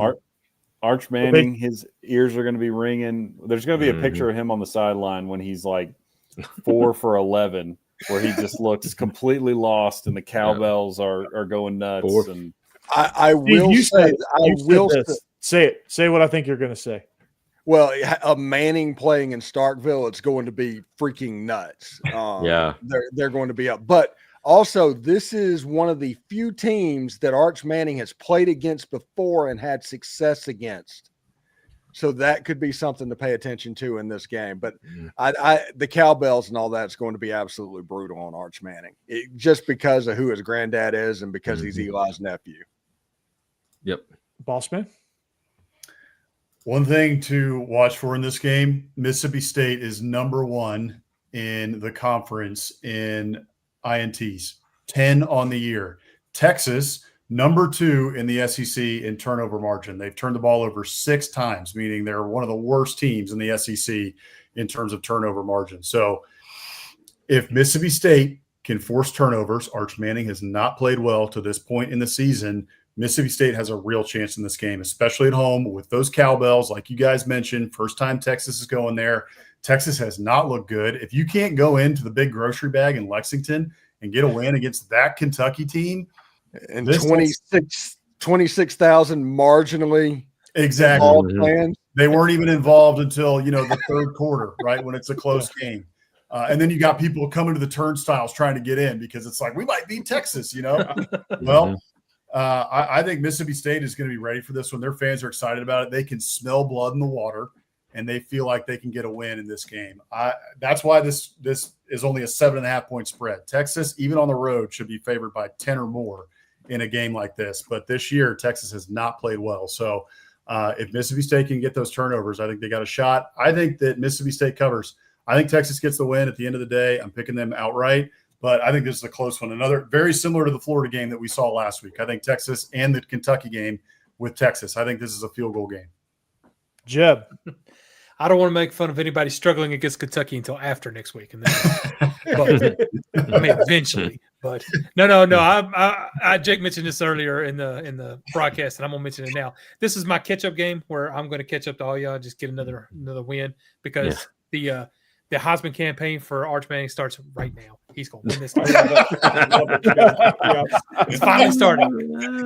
Arch Manning, his ears are going to be ringing. There's going to be a picture of him on the sideline when he's like 4 for 11, where he just looks completely lost, and the cowbells are going nuts. And I will say, say it. Say what I think you're going to say. Well, a Manning playing in Starkville, it's going to be freaking nuts. They're going to be up. But also, this is one of the few teams that Arch Manning has played against before and had success against. So that could be something to pay attention to in this game. But the cowbells and all that's going to be absolutely brutal on Arch Manning, just because of who his granddad is and because he's Eli's nephew. Yep. Boss man. One thing to watch for in this game, Mississippi State is number 1 in the conference in INTs, 10 on the year. Texas, number 2 in the SEC in turnover margin. They've turned the ball over 6 times, meaning they're one of the worst teams in the SEC in terms of turnover margin. So if Mississippi State can force turnovers, Arch Manning has not played well to this point in the season. Mississippi State has a real chance in this game, especially at home with those cowbells. Like you guys mentioned, first time Texas is going there. Texas has not looked good. If you can't go into the big grocery bag in Lexington and get a win against that Kentucky team, and 26,000 marginally exactly fans. They weren't even involved until the third quarter, right, when it's a close game. And then you got people coming to the turnstiles trying to get in because it's like, we might beat Texas, Well, I think Mississippi State is going to be ready for this one. Their fans are excited about it. They can smell blood in the water, and they feel like they can get a win in this game. That's why this is only a 7.5 point spread. Texas, even on the road, should be favored by 10 or more in a game like this. But this year, Texas has not played well. So if Mississippi State can get those turnovers, I think they got a shot. I think that Mississippi State covers. I think Texas gets the win at the end of the day. I'm picking them outright. But I think this is a close one. Another very similar to the Florida game that we saw last week. I think Texas and the Kentucky game with Texas. I think this is a field goal game. Jeb. I don't want to make fun of anybody struggling against Kentucky until after next week. And then, eventually. But no. Jake mentioned this earlier in the broadcast, and I'm gonna mention it now. This is my catch-up game where I'm going to catch up to all y'all, just get another win because the Heisman campaign for Arch Manning starts right now. He's going to win this game. It's finally starting.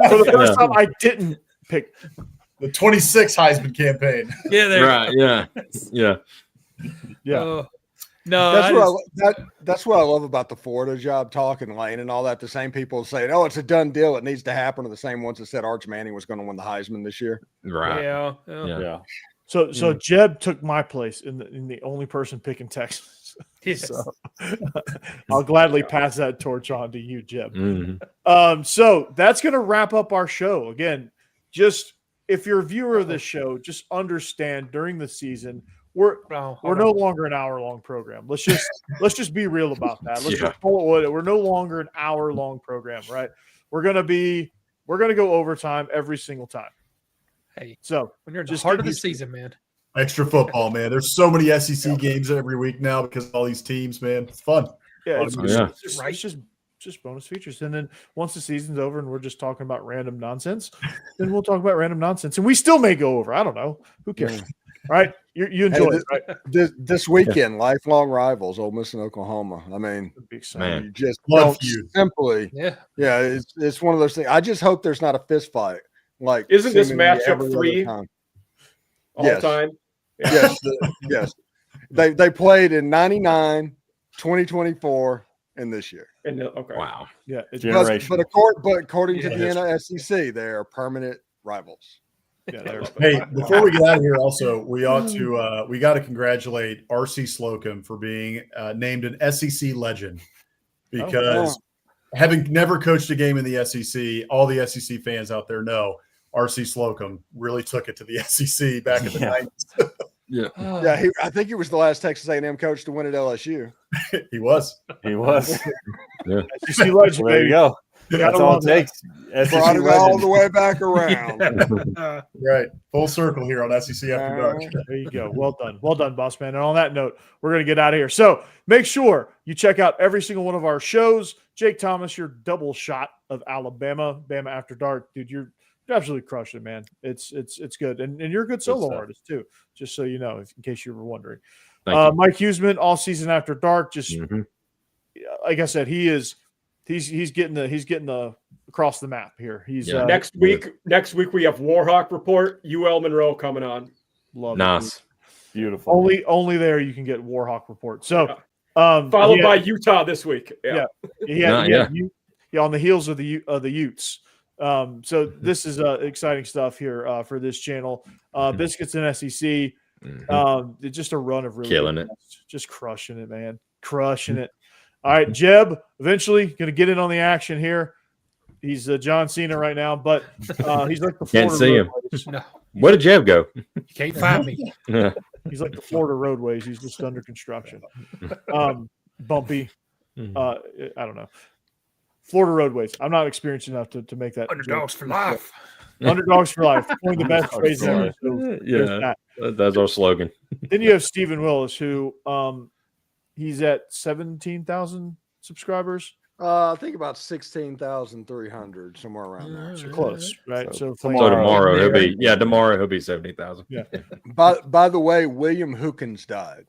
For the first time, I didn't pick the 26 Heisman campaign. Yeah, Yeah. No, that's what I love about the Florida job talking Lane and all that. The same people saying, "Oh, it's a done deal. It needs to happen," are the same ones that said Arch Manning was going to win the Heisman this year. Right. Yeah. So Jeb took my place in the only person picking Texas. Yes. So I'll gladly pass that torch on to you, Jeb. Mm-hmm. So that's going to wrap up our show. Again, just if you're a viewer of this show, just understand during the season we're no longer an hour-long program. Let's just be real about that. Let's just pull it. We're no longer an hour-long program, right? We're gonna go overtime every single time. Hey, so when you're in the heart of the season, man. Extra football, man. There's so many SEC games every week now because of all these teams, man. It's fun. Yeah, it's just bonus features. And then once the season's over and we're just talking about random nonsense, then we'll talk about random nonsense. And we still may go over. I don't know. Who cares? Right? You enjoy it, right? This weekend, lifelong rivals, Ole Miss and Oklahoma. I mean, man, you just don't simply. Yeah. It's one of those things. I just hope there's not a fist fight. Like, isn't this matchup 3 all time? Yeah. Yes. They played in 99, 2024, and this year. Okay. Wow. Yeah. But according to the SEC, they are permanent rivals. Yeah, hey, before we get out of here, also we got to congratulate R.C. Slocum for being named an SEC legend because having never coached a game in the SEC, all the SEC fans out there know R.C. Slocum really took it to the SEC back in the 90s. I think he was the last Texas A&M coach to win at LSU. He was. Yeah. SEC legend, there you go. That's all it takes. Brought it all the way back around. Right. Full circle here on SEC After Dark. There you go. Well done, boss man. And on that note, we're going to get out of here. So make sure you check out every single one of our shows. Jake Thomas, your double shot of Alabama, Bama After Dark, dude. You're absolutely crushing it, man. It's good, and you're a good solo stuff. artist too. Just so you know, in case you were wondering. Thank you. Mike Huseman, All Season After Dark. Just Mhm. like I said, he's getting the across the map here. He's Yeah. Next week we have Warhawk Report. UL Monroe coming on. love it. Nice. Beautiful. Only there you can get Warhawk Report. So Followed by Utah this week. Yeah. On the heels of the Utes. So this is exciting stuff here for this channel. Biscuits and SEC. It's just a run of really Killing good it. guests. Just crushing it, man. Crushing it. All right, Jeb, eventually going to get in on the action here. He's John Cena right now, but he's like the Can't Florida see him. roadways. No, Where did Jeb go? you can't find me. He's like the Florida roadways. He's just under construction. Bumpy. I don't know. Florida roadways. I'm not experienced enough to make that. Underdogs joke. for life. Underdogs for life. One of the best phrases ever. So there's Yeah, that. that's our slogan. Then you have Stephen Willis, who he's at 17,000 subscribers. I think about 16,300, somewhere around there. So close, right? So So tomorrow he'll be 70,000. Yeah. By the way, William Hookins died.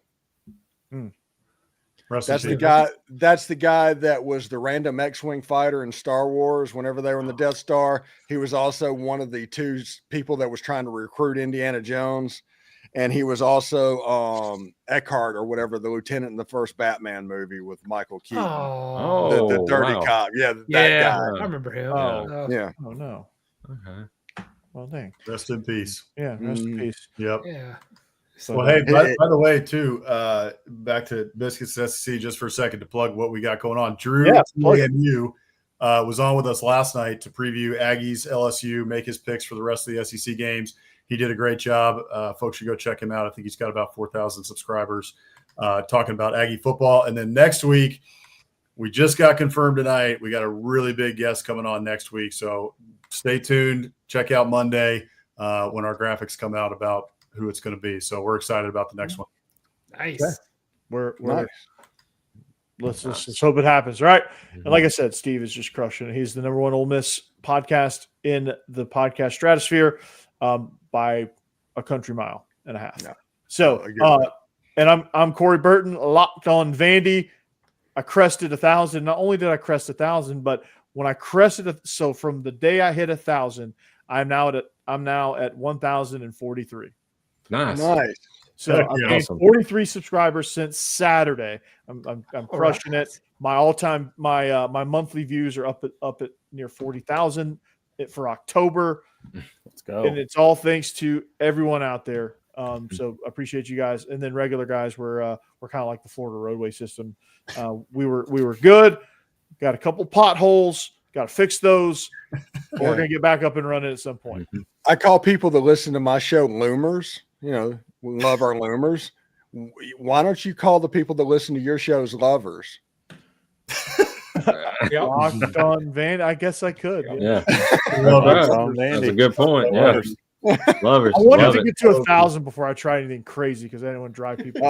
Rest in That's the peace. guy. That's the guy that was the random X-wing fighter in Star Wars. Whenever they were in the Death Star, he was also one of the two people that was trying to recruit Indiana Jones, and he was also Eckhart or whatever, the lieutenant in the first Batman movie with Michael Keaton, Oh, the dirty wow. cop. Yeah, that yeah, guy. I remember him. Oh. Yeah. Oh no. Okay. Well, dang. Rest in peace. Yeah. Rest in peace. Yep. Yeah. So, Well, hey, by the way, too, back to Biscuits SEC just for a second to plug what we got going on. Drew AMU was on with us last night to preview Aggies, LSU, make his picks for the rest of the SEC games. He did a great job. Folks should go check him out. I think he's got about 4,000 subscribers talking about Aggie football. And then next week, we just got confirmed tonight. We got a really big guest coming on next week. So stay tuned. Check out Monday when our graphics come out about who it's going to be. So we're excited about the next one. Nice. Okay. We're Nice. let's just hope it happens, right? And like I said, Steve is just crushing it. He's the number one Ole Miss podcast in the podcast stratosphere by a country mile and a half. Yeah. So, and I'm Corey Burton, locked on Vandy. I crested 1,000. Not only did I crest 1,000, but when I crested so from the day I hit 1,000, I'm now at 1,043. Nice. Nice. So Heck I've yeah. gained Awesome. 43 subscribers since Saturday. I'm crushing it. My all-time my monthly views are up at near 40,000 for October, Let's go. and it's all thanks to everyone out there. So appreciate you guys, and then regular guys. We're kind of like the Florida roadway system. We were good. Got a couple potholes. Got to fix those. We're gonna get back up and running at some point. I call people that listen to my show loomers. You know, we love our loomers. Why don't you call the people that listen to your shows lovers? Yeah. Locked on Van. I guess I could. Yeah. Love it, Right. Tom. That's Vandy. a good point. Yeah. Lovers. Lovers. I wanted Love to it. get to 1,000 before I tried anything crazy because I didn't want to drive people.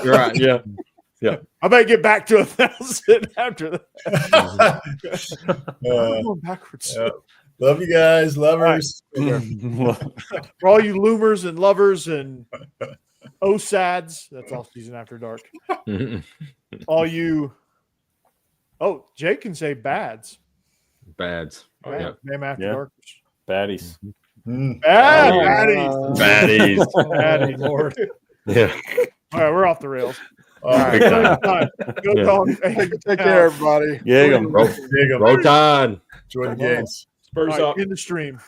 You're right. Yeah. I better get back to 1,000 after that. I'm going backwards. Yeah. Love you guys, lovers. For all you loomers and lovers and OSADs, that's all season after dark. All you, Jake can say bads. Bads. Yeah. Name after Yeah. dark. Baddies. Mm. Bad, Oh, baddies. Baddies. Baddies. Lord. Yeah. All right, we're off the rails. All right. Big time. Go Take care, everybody. Roll, Dig 'em. roll Tide. Enjoy the games. Spurs All right, up. in the stream.